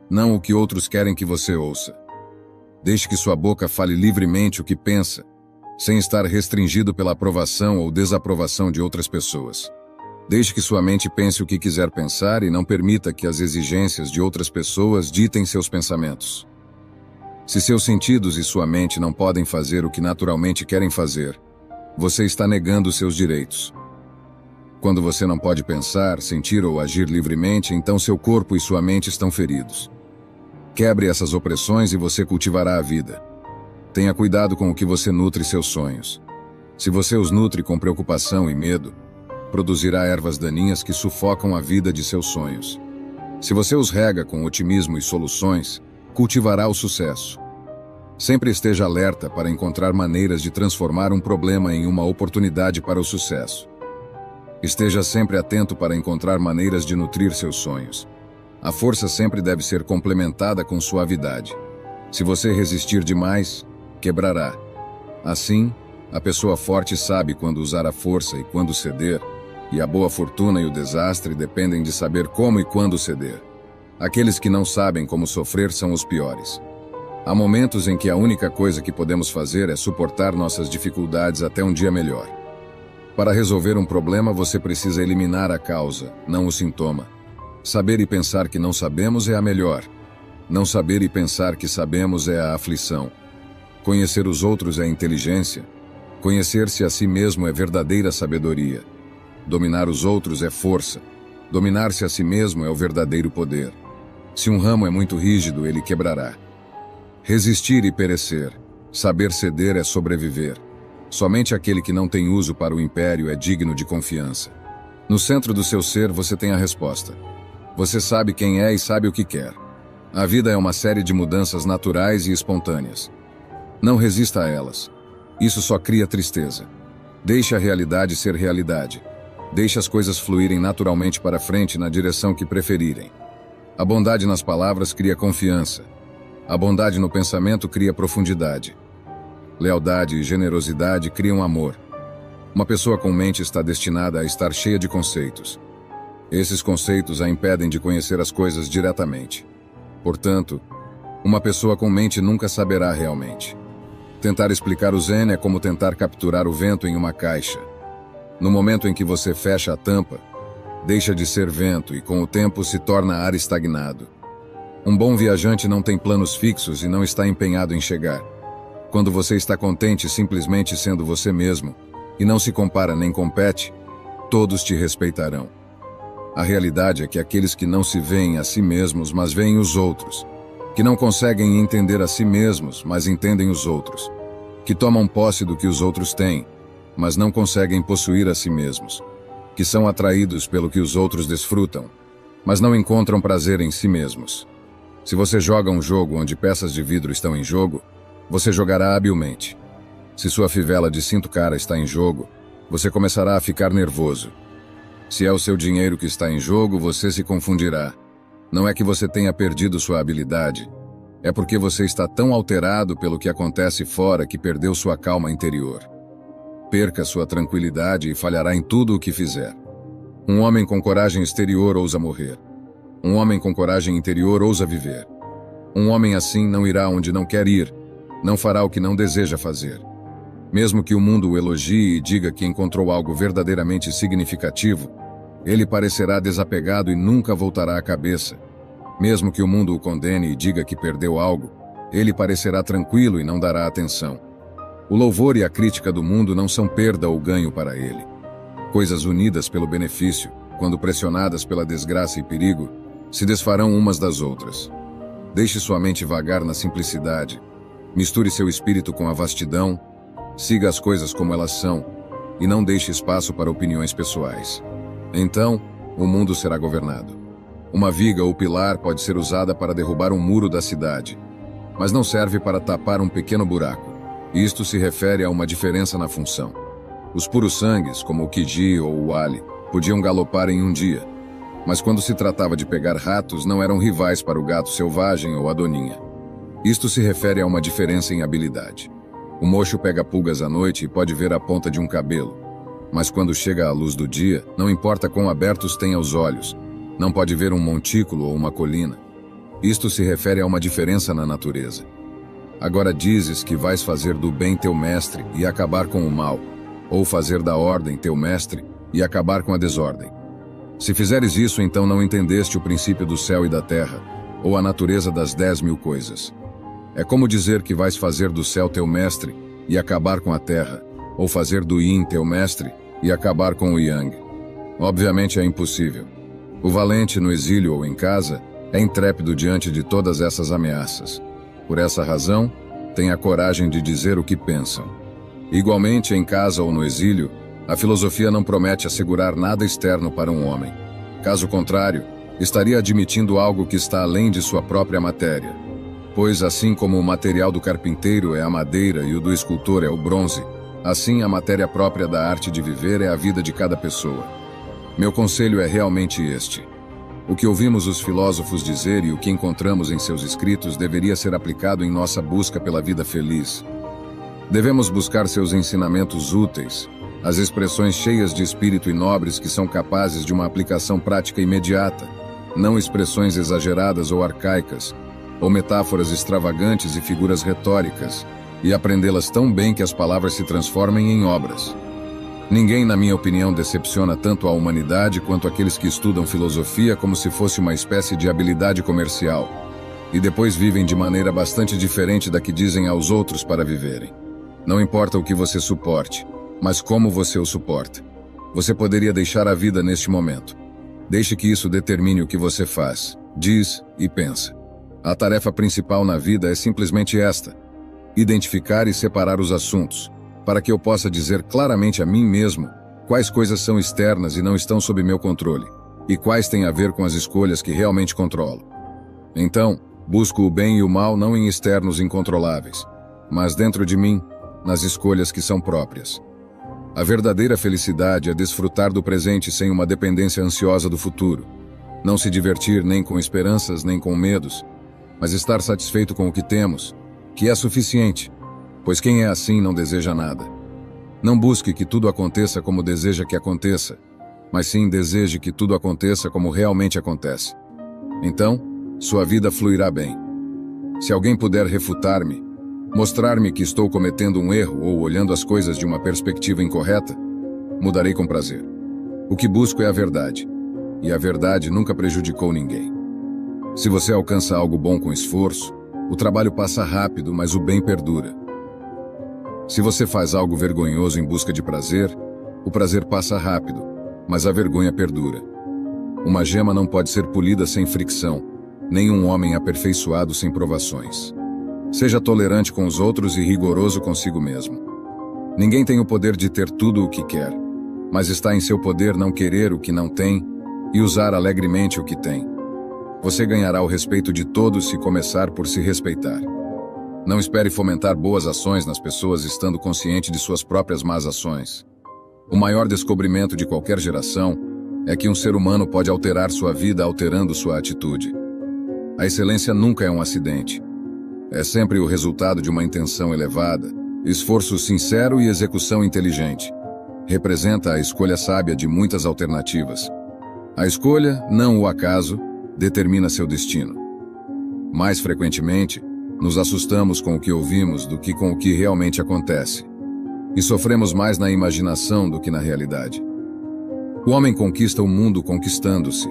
não o que outros querem que você ouça. Deixe que sua boca fale livremente o que pensa, sem estar restringido pela aprovação ou desaprovação de outras pessoas. Deixe que sua mente pense o que quiser pensar e não permita que as exigências de outras pessoas ditem seus pensamentos. Se seus sentidos e sua mente não podem fazer o que naturalmente querem fazer, você está negando seus direitos. Quando você não pode pensar, sentir ou agir livremente, então seu corpo e sua mente estão feridos. Quebre essas opressões e você cultivará a vida. Tenha cuidado com o que você nutre seus sonhos. Se você os nutre com preocupação e medo, produzirá ervas daninhas que sufocam a vida de seus sonhos. Se você os rega com otimismo e soluções, cultivará o sucesso. Sempre esteja alerta para encontrar maneiras de transformar um problema em uma oportunidade para o sucesso. Esteja sempre atento para encontrar maneiras de nutrir seus sonhos. A força sempre deve ser complementada com suavidade. Se você resistir demais, quebrará. Assim, a pessoa forte sabe quando usar a força e quando ceder, e a boa fortuna e o desastre dependem de saber como e quando ceder. Aqueles que não sabem como sofrer são os piores. Há momentos em que a única coisa que podemos fazer é suportar nossas dificuldades até um dia melhor. Para resolver um problema, você precisa eliminar a causa, não o sintoma. Saber e pensar que não sabemos é a melhor. Não saber e pensar que sabemos é a aflição. Conhecer os outros é inteligência. Conhecer-se a si mesmo é verdadeira sabedoria. Dominar os outros é força. Dominar-se a si mesmo é o verdadeiro poder. Se um ramo é muito rígido, ele quebrará. Resistir e perecer. Saber ceder é sobreviver. Somente aquele que não tem uso para o império é digno de confiança. No centro do seu ser você tem a resposta. Você sabe quem é e sabe o que quer. A vida é uma série de mudanças naturais e espontâneas. Não resista a elas. Isso só cria tristeza. Deixe a realidade ser realidade. Deixe as coisas fluírem naturalmente para frente na direção que preferirem. A bondade nas palavras cria confiança. A bondade no pensamento cria profundidade. Lealdade e generosidade criam amor. Uma pessoa com mente está destinada a estar cheia de conceitos. Esses conceitos a impedem de conhecer as coisas diretamente. Portanto, uma pessoa com mente nunca saberá realmente. Tentar explicar o Zen é como tentar capturar o vento em uma caixa. No momento em que você fecha a tampa, deixa de ser vento e com o tempo se torna ar estagnado. Um bom viajante não tem planos fixos e não está empenhado em chegar. Quando você está contente simplesmente sendo você mesmo, e não se compara nem compete, todos te respeitarão. A realidade é que aqueles que não se veem a si mesmos, mas veem os outros, que não conseguem entender a si mesmos, mas entendem os outros, que tomam posse do que os outros têm, mas não conseguem possuir a si mesmos, que são atraídos pelo que os outros desfrutam, mas não encontram prazer em si mesmos. Se você joga um jogo onde peças de vidro estão em jogo, você jogará habilmente. Se sua fivela de cinto cara está em jogo, você começará a ficar nervoso. Se é o seu dinheiro que está em jogo, você se confundirá. Não é que você tenha perdido sua habilidade. É porque você está tão alterado pelo que acontece fora que perdeu sua calma interior. Perca sua tranquilidade e falhará em tudo o que fizer. Um homem com coragem exterior ousa morrer. Um homem com coragem interior ousa viver. Um homem assim não irá onde não quer ir, não fará o que não deseja fazer. Mesmo que o mundo o elogie e diga que encontrou algo verdadeiramente significativo, ele parecerá desapegado e nunca voltará a cabeça. Mesmo que o mundo o condene e diga que perdeu algo, ele parecerá tranquilo e não dará atenção. O louvor e a crítica do mundo não são perda ou ganho para ele. Coisas unidas pelo benefício, quando pressionadas pela desgraça e perigo, se desfarão umas das outras. Deixe sua mente vagar na simplicidade. Misture seu espírito com a vastidão. Siga as coisas como elas são e não deixe espaço para opiniões pessoais. Então, o mundo será governado. Uma viga ou pilar pode ser usada para derrubar um muro da cidade, mas não serve para tapar um pequeno buraco. Isto se refere a uma diferença na função. Os puros sangues, como o Kiji ou o Ali, podiam galopar em um dia, mas quando se tratava de pegar ratos, não eram rivais para o gato selvagem ou a doninha. Isto se refere a uma diferença em habilidade. O mocho pega pulgas à noite e pode ver a ponta de um cabelo. Mas quando chega à luz do dia, não importa quão abertos tenha os olhos, não pode ver um montículo ou uma colina. Isto se refere a uma diferença na natureza. Agora dizes que vais fazer do bem teu mestre e acabar com o mal, ou fazer da ordem teu mestre e acabar com a desordem. Se fizeres isso, então não entendeste o princípio do céu e da terra, ou a natureza das 10.000 coisas. É como dizer que vais fazer do céu teu mestre e acabar com a terra, ou fazer do yin teu mestre e acabar com o yang. Obviamente é impossível. O valente no exílio ou em casa é intrépido diante de todas essas ameaças. Por essa razão, tem a coragem de dizer o que pensam. Igualmente, em casa ou no exílio, a filosofia não promete assegurar nada externo para um homem. Caso contrário, estaria admitindo algo que está além de sua própria matéria. Pois assim como o material do carpinteiro é a madeira e o do escultor é o bronze, assim a matéria própria da arte de viver é a vida de cada pessoa. Meu conselho é realmente este. O que ouvimos os filósofos dizer e o que encontramos em seus escritos deveria ser aplicado em nossa busca pela vida feliz. Devemos buscar seus ensinamentos úteis, as expressões cheias de espírito e nobres que são capazes de uma aplicação prática imediata, não expressões exageradas ou arcaicas, ou metáforas extravagantes e figuras retóricas, e aprendê-las tão bem que as palavras se transformem em obras. Ninguém, na minha opinião, decepciona tanto a humanidade quanto aqueles que estudam filosofia como se fosse uma espécie de habilidade comercial, e depois vivem de maneira bastante diferente da que dizem aos outros para viverem. Não importa o que você suporte, mas como você o suporta. Você poderia deixar a vida neste momento. Deixe que isso determine o que você faz, diz e pensa. A tarefa principal na vida é simplesmente esta: identificar e separar os assuntos, para que eu possa dizer claramente a mim mesmo quais coisas são externas e não estão sob meu controle, e quais têm a ver com as escolhas que realmente controlo. Então, busco o bem e o mal não em externos incontroláveis, mas dentro de mim, nas escolhas que são próprias. A verdadeira felicidade é desfrutar do presente sem uma dependência ansiosa do futuro, não se divertir nem com esperanças nem com medos, mas estar satisfeito com o que temos, que é suficiente, pois quem é assim não deseja nada. Não busque que tudo aconteça como deseja que aconteça, mas sim deseje que tudo aconteça como realmente acontece. Então, sua vida fluirá bem. Se alguém puder refutar-me, mostrar-me que estou cometendo um erro ou olhando as coisas de uma perspectiva incorreta, mudarei com prazer. O que busco é a verdade, e a verdade nunca prejudicou ninguém. Se você alcança algo bom com esforço, o trabalho passa rápido, mas o bem perdura. Se você faz algo vergonhoso em busca de prazer, o prazer passa rápido, mas a vergonha perdura. Uma gema não pode ser polida sem fricção, nem um homem aperfeiçoado sem provações. Seja tolerante com os outros e rigoroso consigo mesmo. Ninguém tem o poder de ter tudo o que quer, mas está em seu poder não querer o que não tem e usar alegremente o que tem. Você ganhará o respeito de todos se começar por se respeitar. Não espere fomentar boas ações nas pessoas estando consciente de suas próprias más ações. O maior descobrimento de qualquer geração é que um ser humano pode alterar sua vida alterando sua atitude. A excelência nunca é um acidente. É sempre o resultado de uma intenção elevada, esforço sincero e execução inteligente. Representa a escolha sábia de muitas alternativas. A escolha, não o acaso, determina seu destino. Mais frequentemente, nos assustamos com o que ouvimos do que com o que realmente acontece. E sofremos mais na imaginação do que na realidade. O homem conquista o mundo conquistando-se.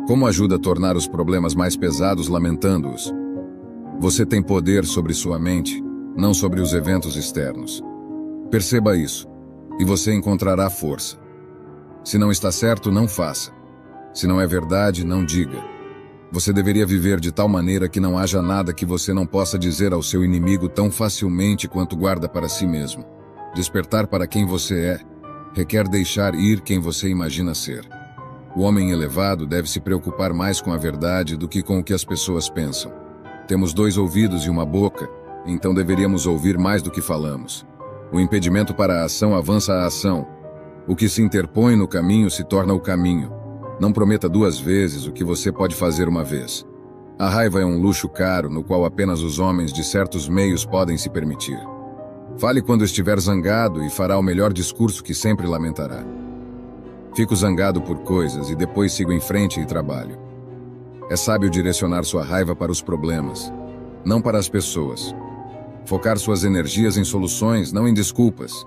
Como ajuda a tornar os problemas mais pesados lamentando-os? Você tem poder sobre sua mente, não sobre os eventos externos. Perceba isso, e você encontrará força. Se não está certo, não faça. Se não é verdade, não diga. Você deveria viver de tal maneira que não haja nada que você não possa dizer ao seu inimigo tão facilmente quanto guarda para si mesmo. Despertar para quem você é requer deixar ir quem você imagina ser. O homem elevado deve se preocupar mais com a verdade do que com o que as pessoas pensam. Temos 2 ouvidos e uma boca, então deveríamos ouvir mais do que falamos. O impedimento para a ação avança a ação. O que se interpõe no caminho se torna o caminho. Não prometa 2 vezes o que você pode fazer uma vez. A raiva é um luxo caro no qual apenas os homens de certos meios podem se permitir. Fale quando estiver zangado e fará o melhor discurso que sempre lamentará. Fico zangado por coisas e depois sigo em frente e trabalho. É sábio direcionar sua raiva para os problemas, não para as pessoas. Focar suas energias em soluções, não em desculpas.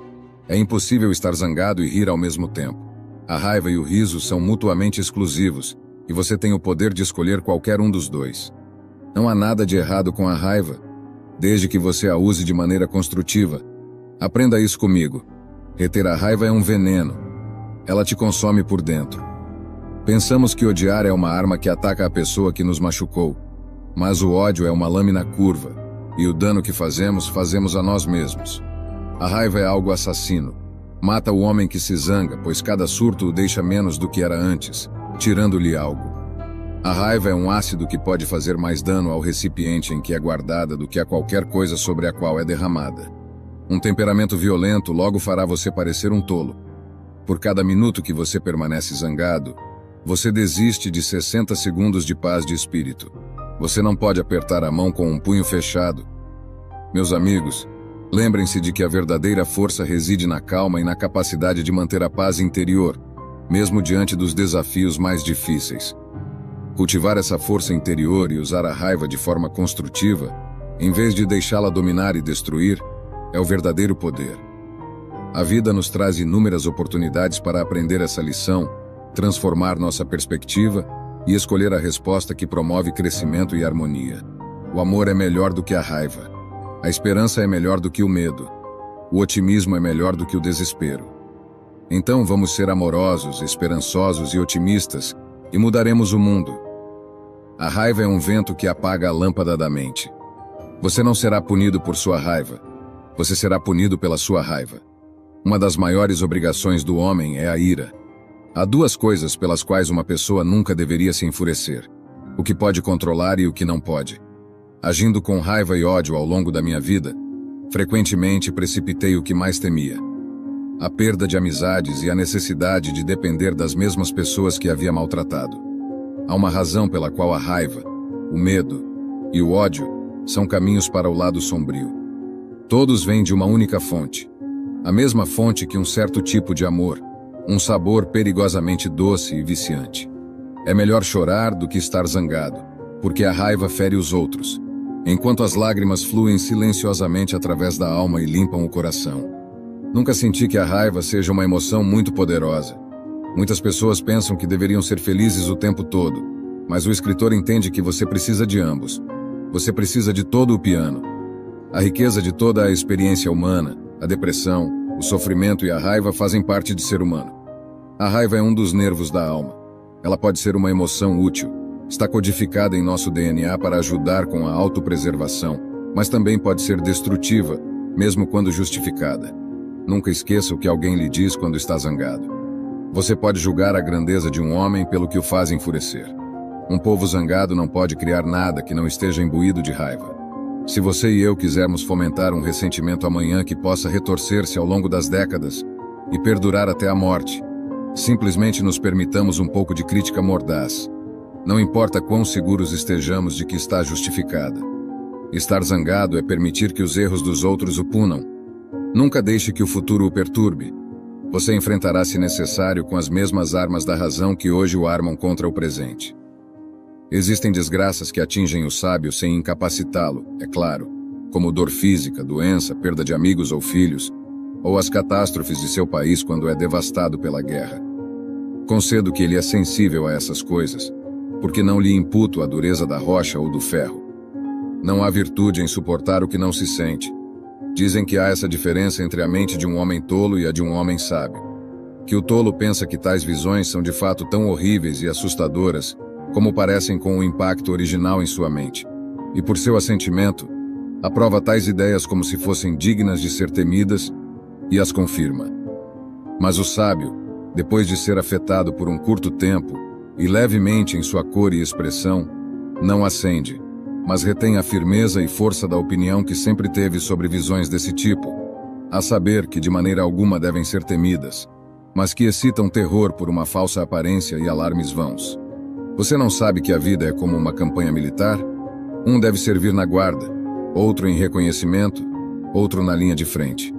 É impossível estar zangado e rir ao mesmo tempo. A raiva e o riso são mutuamente exclusivos, e você tem o poder de escolher qualquer um dos dois. Não há nada de errado com a raiva, desde que você a use de maneira construtiva. Aprenda isso comigo. Reter a raiva é um veneno. Ela te consome por dentro. Pensamos que odiar é uma arma que ataca a pessoa que nos machucou, mas o ódio é uma lâmina curva, e o dano que fazemos a nós mesmos. A raiva é algo assassino. Mata o homem que se zanga, pois cada surto o deixa menos do que era antes, tirando-lhe algo. A raiva é um ácido que pode fazer mais dano ao recipiente em que é guardada do que a qualquer coisa sobre a qual é derramada. Um temperamento violento logo fará você parecer um tolo. Por cada minuto que você permanece zangado, você desiste de 60 segundos de paz de espírito. Você não pode apertar a mão com um punho fechado. Meus amigos, lembrem-se de que a verdadeira força reside na calma e na capacidade de manter a paz interior, mesmo diante dos desafios mais difíceis. Cultivar essa força interior e usar a raiva de forma construtiva, em vez de deixá-la dominar e destruir, é o verdadeiro poder. A vida nos traz inúmeras oportunidades para aprender essa lição, transformar nossa perspectiva e escolher a resposta que promove crescimento e harmonia. O amor é melhor do que a raiva. A esperança é melhor do que o medo. O otimismo é melhor do que o desespero. Então vamos ser amorosos, esperançosos e otimistas e mudaremos o mundo. A raiva é um vento que apaga a lâmpada da mente. Você não será punido por sua raiva. Você será punido pela sua raiva. Uma das maiores obrigações do homem é a ira. Há duas coisas pelas quais uma pessoa nunca deveria se enfurecer: o que pode controlar e o que não pode. Agindo com raiva e ódio ao longo da minha vida, frequentemente precipitei o que mais temia: a perda de amizades e a necessidade de depender das mesmas pessoas que havia maltratado. Há uma razão pela qual a raiva, o medo e o ódio são caminhos para o lado sombrio. Todos vêm de uma única fonte, a mesma fonte que um certo tipo de amor, um sabor perigosamente doce e viciante. É melhor chorar do que estar zangado, porque a raiva fere os outros, enquanto as lágrimas fluem silenciosamente através da alma e limpam o coração. Nunca senti que a raiva seja uma emoção muito poderosa. Muitas pessoas pensam que deveriam ser felizes o tempo todo, mas o escritor entende que você precisa de ambos. Você precisa de todo o piano. A riqueza de toda a experiência humana, a depressão, o sofrimento e a raiva fazem parte de ser humano. A raiva é um dos nervos da alma. Ela pode ser uma emoção útil. Está codificada em nosso DNA para ajudar com a autopreservação, mas também pode ser destrutiva, mesmo quando justificada. Nunca esqueça o que alguém lhe diz quando está zangado. Você pode julgar a grandeza de um homem pelo que o faz enfurecer. Um povo zangado não pode criar nada que não esteja imbuído de raiva. Se você e eu quisermos fomentar um ressentimento amanhã que possa retorcer-se ao longo das décadas e perdurar até a morte, simplesmente nos permitamos um pouco de crítica mordaz. Não importa quão seguros estejamos de que está justificada. Estar zangado é permitir que os erros dos outros o punam. Nunca deixe que o futuro o perturbe. Você enfrentará, se necessário, com as mesmas armas da razão que hoje o armam contra o presente. Existem desgraças que atingem o sábio sem incapacitá-lo, é claro, como dor física, doença, perda de amigos ou filhos, ou as catástrofes de seu país quando é devastado pela guerra. Concedo que ele é sensível a essas coisas, porque não lhe imputo a dureza da rocha ou do ferro. Não há virtude em suportar o que não se sente. Dizem que há essa diferença entre a mente de um homem tolo e a de um homem sábio. Que o tolo pensa que tais visões são de fato tão horríveis e assustadoras como parecem com o impacto original em sua mente. E por seu assentimento, aprova tais ideias como se fossem dignas de ser temidas e as confirma. Mas o sábio, depois de ser afetado por um curto tempo e levemente em sua cor e expressão, não acende, mas retém a firmeza e força da opinião que sempre teve sobre visões desse tipo, a saber que de maneira alguma devem ser temidas, mas que excitam terror por uma falsa aparência e alarmes vãos. Você não sabe que a vida é como uma campanha militar? Um deve servir na guarda, outro em reconhecimento, outro na linha de frente.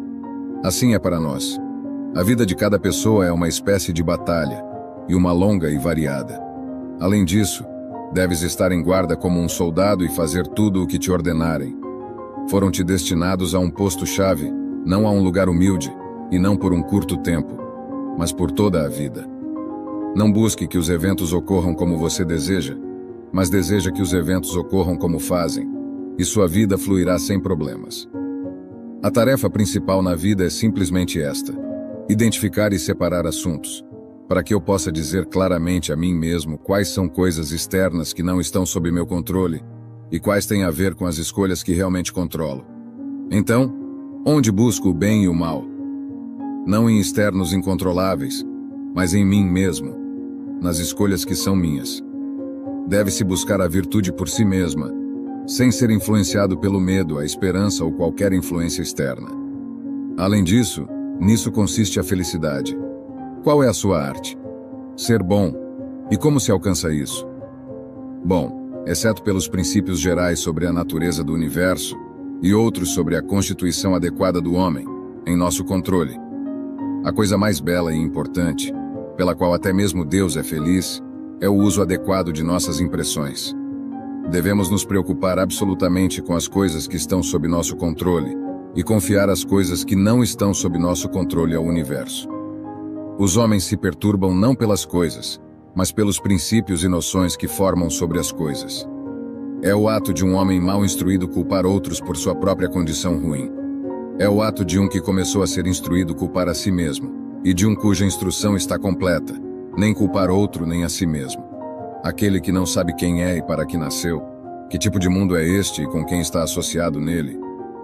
Assim é para nós. A vida de cada pessoa é uma espécie de batalha, e uma longa e variada. Além disso, deves estar em guarda como um soldado e fazer tudo o que te ordenarem. Foram-te destinados a um posto-chave, não a um lugar humilde, e não por um curto tempo, mas por toda a vida. Não busque que os eventos ocorram como você deseja, mas deseja que os eventos ocorram como fazem, e sua vida fluirá sem problemas. A tarefa principal na vida é simplesmente esta: identificar e separar assuntos, para que eu possa dizer claramente a mim mesmo quais são coisas externas que não estão sob meu controle e quais têm a ver com as escolhas que realmente controlo. Então, onde busco o bem e o mal? Não em externos incontroláveis, mas em mim mesmo, nas escolhas que são minhas. Deve-se buscar a virtude por si mesma, sem ser influenciado pelo medo, a esperança ou qualquer influência externa. Além disso, nisso consiste a felicidade. Qual é a sua arte? Ser bom. E como se alcança isso? Bom, exceto pelos princípios gerais sobre a natureza do universo e outros sobre a constituição adequada do homem, em nosso controle. A coisa mais bela e importante, pela qual até mesmo Deus é feliz, é o uso adequado de nossas impressões. Devemos nos preocupar absolutamente com as coisas que estão sob nosso controle e confiar as coisas que não estão sob nosso controle ao universo. Os homens se perturbam não pelas coisas, mas pelos princípios e noções que formam sobre as coisas. É o ato de um homem mal instruído culpar outros por sua própria condição ruim. É o ato de um que começou a ser instruído culpar a si mesmo, e de um cuja instrução está completa, nem culpar outro nem a si mesmo. Aquele que não sabe quem é e para que nasceu, que tipo de mundo é este e com quem está associado nele.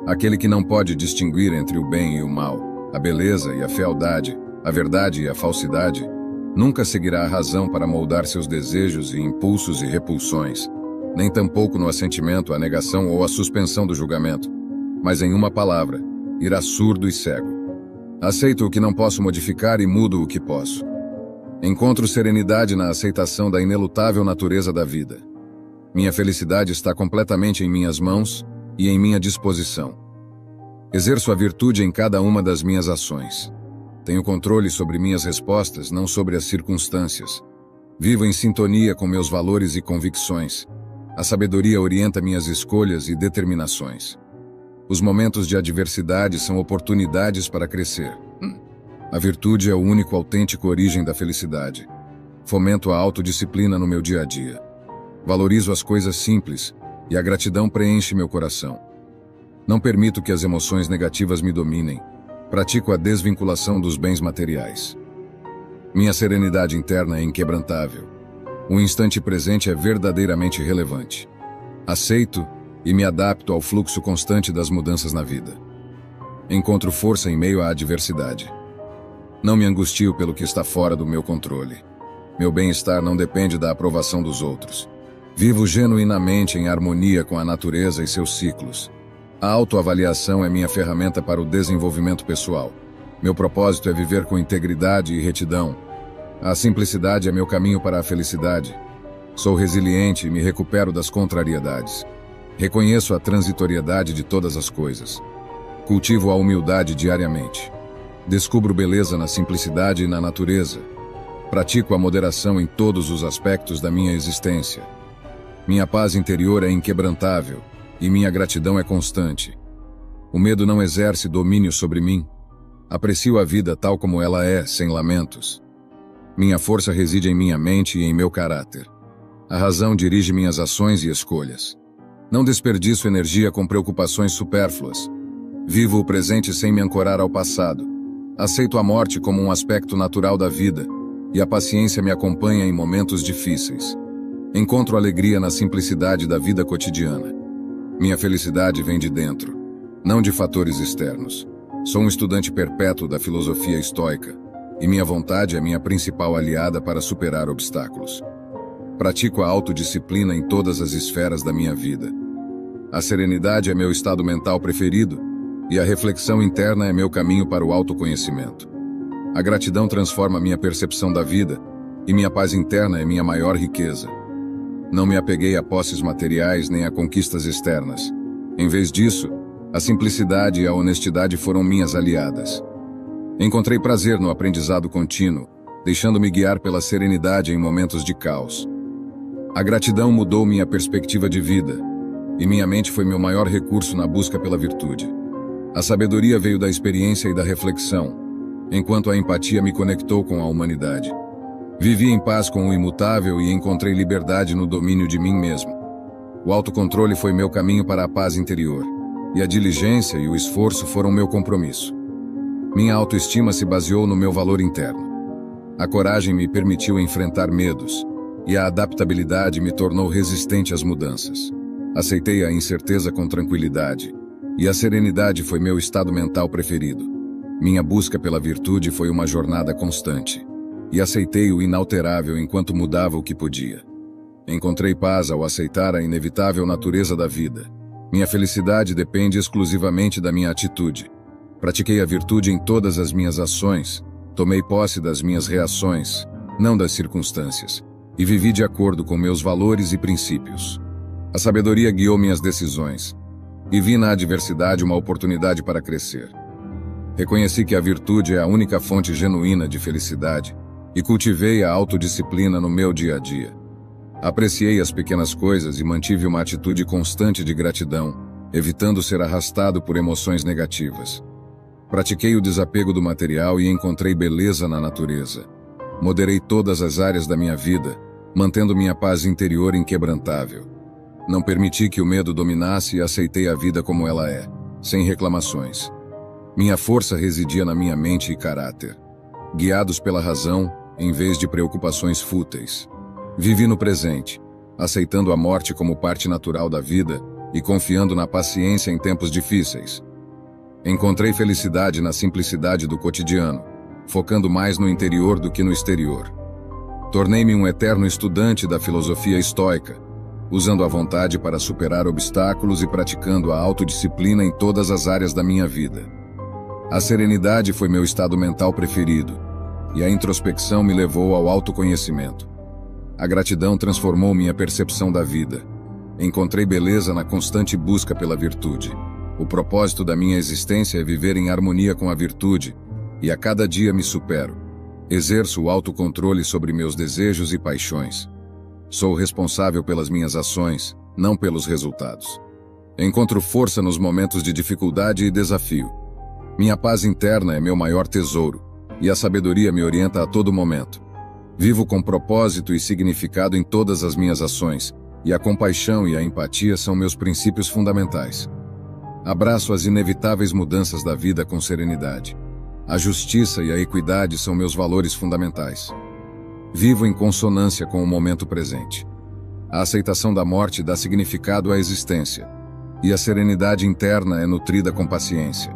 Aquele que não pode distinguir entre o bem e o mal, a beleza e a fealdade, a verdade e a falsidade, nunca seguirá a razão para moldar seus desejos e impulsos e repulsões, nem tampouco no assentimento, a negação ou a suspensão do julgamento, mas em uma palavra, irá surdo e cego. Aceito o que não posso modificar e mudo o que posso. Encontro serenidade na aceitação da inelutável natureza da vida. Minha felicidade está completamente em minhas mãos e em minha disposição. Exerço a virtude em cada uma das minhas ações. Tenho controle sobre minhas respostas, não sobre as circunstâncias. Vivo em sintonia com meus valores e convicções. A sabedoria orienta minhas escolhas e determinações. Os momentos de adversidade são oportunidades para crescer. A virtude é o único autêntico origem da felicidade. Fomento a autodisciplina no meu dia a dia. Valorizo as coisas simples e a gratidão preenche meu coração. Não permito que as emoções negativas me dominem. Pratico a desvinculação dos bens materiais. Minha serenidade interna é inquebrantável. O instante presente é verdadeiramente relevante. Aceito e me adapto ao fluxo constante das mudanças na vida. Encontro força em meio à adversidade. Não me angustio pelo que está fora do meu controle. Meu bem-estar não depende da aprovação dos outros. Vivo genuinamente em harmonia com a natureza e seus ciclos. A autoavaliação é minha ferramenta para o desenvolvimento pessoal. Meu propósito é viver com integridade e retidão. A simplicidade é meu caminho para a felicidade. Sou resiliente e me recupero das contrariedades. Reconheço a transitoriedade de todas as coisas. Cultivo a humildade diariamente. Descubro beleza na simplicidade e na natureza. Pratico a moderação em todos os aspectos da minha existência. Minha paz interior é inquebrantável e minha gratidão é constante. O medo não exerce domínio sobre mim. Aprecio a vida tal como ela é, sem lamentos. Minha força reside em minha mente e em meu caráter. A razão dirige minhas ações e escolhas. Não desperdiço energia com preocupações supérfluas. Vivo o presente sem me ancorar ao passado. Aceito a morte como um aspecto natural da vida, e a paciência me acompanha em momentos difíceis. Encontro alegria na simplicidade da vida cotidiana. Minha felicidade vem de dentro, não de fatores externos. Sou um estudante perpétuo da filosofia estoica, e minha vontade é minha principal aliada para superar obstáculos. Pratico a autodisciplina em todas as esferas da minha vida. A serenidade é meu estado mental preferido, e a reflexão interna é meu caminho para o autoconhecimento. A gratidão transforma minha percepção da vida, e minha paz interna é minha maior riqueza. Não me apeguei a posses materiais nem a conquistas externas. Em vez disso, a simplicidade e a honestidade foram minhas aliadas. Encontrei prazer no aprendizado contínuo, deixando-me guiar pela serenidade em momentos de caos. A gratidão mudou minha perspectiva de vida. e minha mente foi meu maior recurso na busca pela virtude. A sabedoria veio da experiência e da reflexão, enquanto a empatia me conectou com a humanidade. Vivi em paz com o imutável e encontrei liberdade no domínio de mim mesmo. O autocontrole foi meu caminho para a paz interior, e a diligência e o esforço foram meu compromisso. Minha autoestima se baseou no meu valor interno. A coragem me permitiu enfrentar medos, e a adaptabilidade me tornou resistente às mudanças. Aceitei a incerteza com tranquilidade, e a serenidade foi meu estado mental preferido. Minha busca pela virtude foi uma jornada constante, e aceitei o inalterável enquanto mudava o que podia. Encontrei paz ao aceitar a inevitável natureza da vida. Minha felicidade depende exclusivamente da minha atitude. Pratiquei a virtude em todas as minhas ações, tomei posse das minhas reações, não das circunstâncias, e vivi de acordo com meus valores e princípios. A sabedoria guiou minhas decisões, e vi na adversidade uma oportunidade para crescer. Reconheci que a virtude é a única fonte genuína de felicidade, e cultivei a autodisciplina no meu dia a dia. Apreciei as pequenas coisas e mantive uma atitude constante de gratidão, evitando ser arrastado por emoções negativas. Pratiquei o desapego do material e encontrei beleza na natureza. Moderei todas as áreas da minha vida, mantendo minha paz interior inquebrantável. Não permiti que o medo dominasse e aceitei a vida como ela é, sem reclamações. Minha força residia na minha mente e caráter. Guiados pela razão, em vez de preocupações fúteis. Vivi no presente, aceitando a morte como parte natural da vida e confiando na paciência em tempos difíceis. Encontrei felicidade na simplicidade do cotidiano, focando mais no interior do que no exterior. Tornei-me um eterno estudante da filosofia estoica, usando a vontade para superar obstáculos e praticando a autodisciplina em todas as áreas da minha vida. A serenidade foi meu estado mental preferido, e a introspecção me levou ao autoconhecimento. A gratidão transformou minha percepção da vida. Encontrei beleza na constante busca pela virtude. O propósito da minha existência é viver em harmonia com a virtude, e a cada dia me supero. Exerço o autocontrole sobre meus desejos e paixões. Sou responsável pelas minhas ações, não pelos resultados. Encontro força nos momentos de dificuldade e desafio. Minha paz interna é meu maior tesouro, e a sabedoria me orienta a todo momento. Vivo com propósito e significado em todas as minhas ações, e a compaixão e a empatia são meus princípios fundamentais. Abraço as inevitáveis mudanças da vida com serenidade. A justiça e a equidade são meus valores fundamentais. Vivo em consonância com o momento presente. A aceitação da morte dá significado à existência, e a serenidade interna é nutrida com paciência.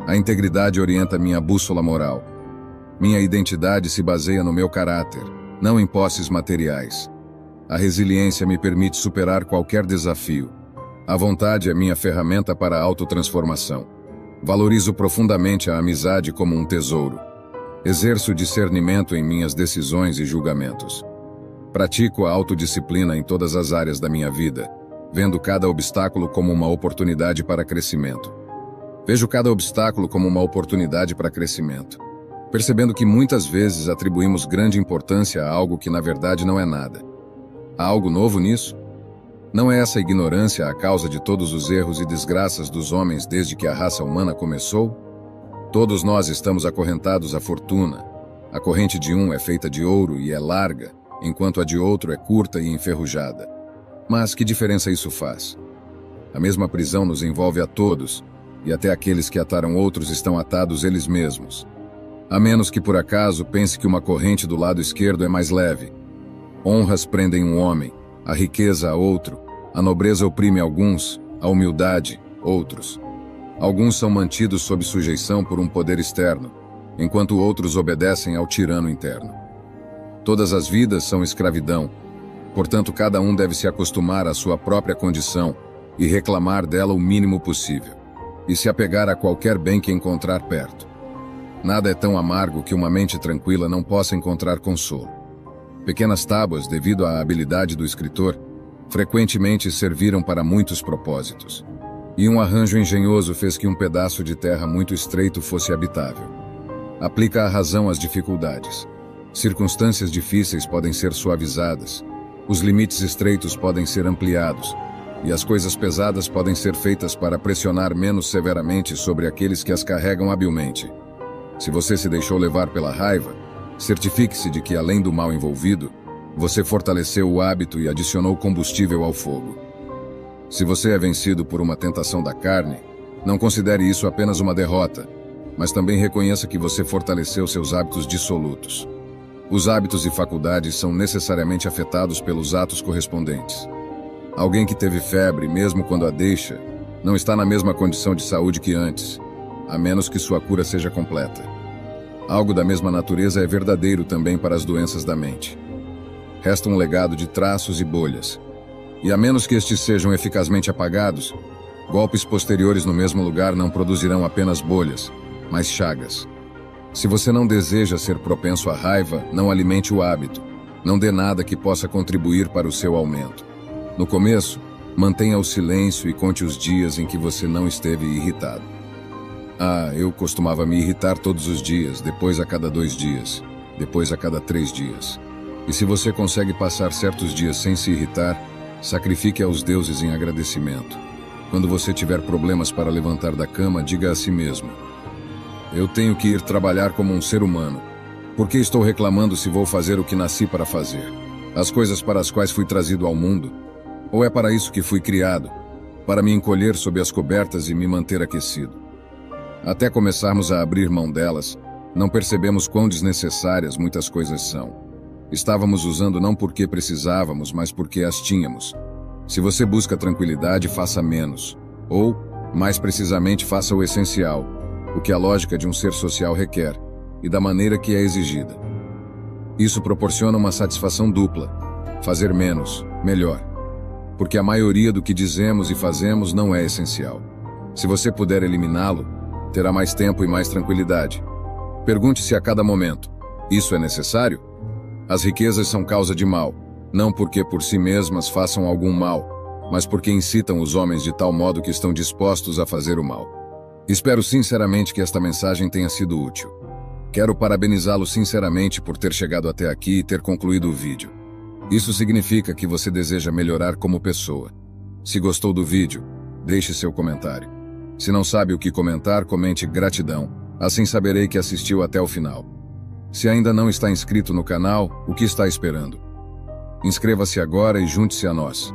A integridade orienta minha bússola moral. Minha identidade se baseia no meu caráter, não em posses materiais. A resiliência me permite superar qualquer desafio. A vontade é minha ferramenta para a autotransformação. Valorizo profundamente a amizade como um tesouro. Exerço discernimento em minhas decisões e julgamentos. Pratico a autodisciplina em todas as áreas da minha vida, vendo cada obstáculo como uma oportunidade para crescimento. Vejo cada obstáculo como uma oportunidade para crescimento, percebendo que muitas vezes atribuímos grande importância a algo que na verdade não é nada. Há algo novo nisso? Não é essa ignorância a causa de todos os erros e desgraças dos homens desde que a raça humana começou? Todos nós estamos acorrentados à fortuna. A corrente de um é feita de ouro e é larga, enquanto a de outro é curta e enferrujada. Mas que diferença isso faz? A mesma prisão nos envolve a todos, e até aqueles que ataram outros estão atados eles mesmos. A menos que por acaso pense que uma corrente do lado esquerdo é mais leve. Honras prendem um homem, a riqueza a outro, a nobreza oprime alguns, a humildade, outros. Alguns são mantidos sob sujeição por um poder externo, enquanto outros obedecem ao tirano interno. Todas as vidas são escravidão, portanto cada um deve se acostumar à sua própria condição e reclamar dela o mínimo possível, e se apegar a qualquer bem que encontrar perto. Nada é tão amargo que uma mente tranquila não possa encontrar consolo. Pequenas tábuas, devido à habilidade do escritor, frequentemente serviram para muitos propósitos. E um arranjo engenhoso fez que um pedaço de terra muito estreito fosse habitável. Aplica a razão às dificuldades. Circunstâncias difíceis podem ser suavizadas. Os limites estreitos podem ser ampliados. E as coisas pesadas podem ser feitas para pressionar menos severamente sobre aqueles que as carregam habilmente. Se você se deixou levar pela raiva, certifique-se de que, além do mal envolvido, você fortaleceu o hábito e adicionou combustível ao fogo. Se você é vencido por uma tentação da carne, não considere isso apenas uma derrota, mas também reconheça que você fortaleceu seus hábitos dissolutos. Os hábitos e faculdades são necessariamente afetados pelos atos correspondentes. Alguém que teve febre, mesmo quando a deixa, não está na mesma condição de saúde que antes, a menos que sua cura seja completa. Algo da mesma natureza é verdadeiro também para as doenças da mente. Resta um legado de traços e bolhas, e a menos que estes sejam eficazmente apagados, golpes posteriores no mesmo lugar não produzirão apenas bolhas, mas chagas. Se você não deseja ser propenso à raiva, não alimente o hábito. Não dê nada que possa contribuir para o seu aumento. No começo, mantenha o silêncio e conte os dias em que você não esteve irritado. Eu costumava me irritar todos os dias, depois a cada 2 dias, depois a cada 3 dias. E se você consegue passar certos dias sem se irritar, sacrifique aos deuses em agradecimento. Quando você tiver problemas para levantar da cama, diga a si mesmo: eu tenho que ir trabalhar como um ser humano. Por que estou reclamando se vou fazer o que nasci para fazer? As coisas para as quais fui trazido ao mundo? Ou é para isso que fui criado? Para me encolher sob as cobertas e me manter aquecido? Até começarmos a abrir mão delas, não percebemos quão desnecessárias muitas coisas são. Estávamos usando não porque precisávamos, mas porque as tínhamos. Se você busca tranquilidade, faça menos. Ou, mais precisamente, faça o essencial, o que a lógica de um ser social requer, e da maneira que é exigida. Isso proporciona uma satisfação dupla: fazer menos, melhor. Porque a maioria do que dizemos e fazemos não é essencial. Se você puder eliminá-lo, terá mais tempo e mais tranquilidade. Pergunte-se a cada momento: isso é necessário? As riquezas são causa de mal, não porque por si mesmas façam algum mal, mas porque incitam os homens de tal modo que estão dispostos a fazer o mal. Espero sinceramente que esta mensagem tenha sido útil. Quero parabenizá-lo sinceramente por ter chegado até aqui e ter concluído o vídeo. Isso significa que você deseja melhorar como pessoa. Se gostou do vídeo, deixe seu comentário. Se não sabe o que comentar, comente gratidão, assim saberei que assistiu até o final. Se ainda não está inscrito no canal, o que está esperando? Inscreva-se agora e junte-se a nós.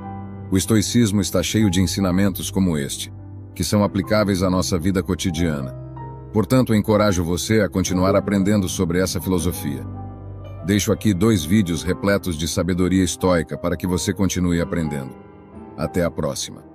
O estoicismo está cheio de ensinamentos como este, que são aplicáveis à nossa vida cotidiana. Portanto, encorajo você a continuar aprendendo sobre essa filosofia. Deixo aqui 2 vídeos repletos de sabedoria estoica para que você continue aprendendo. Até a próxima.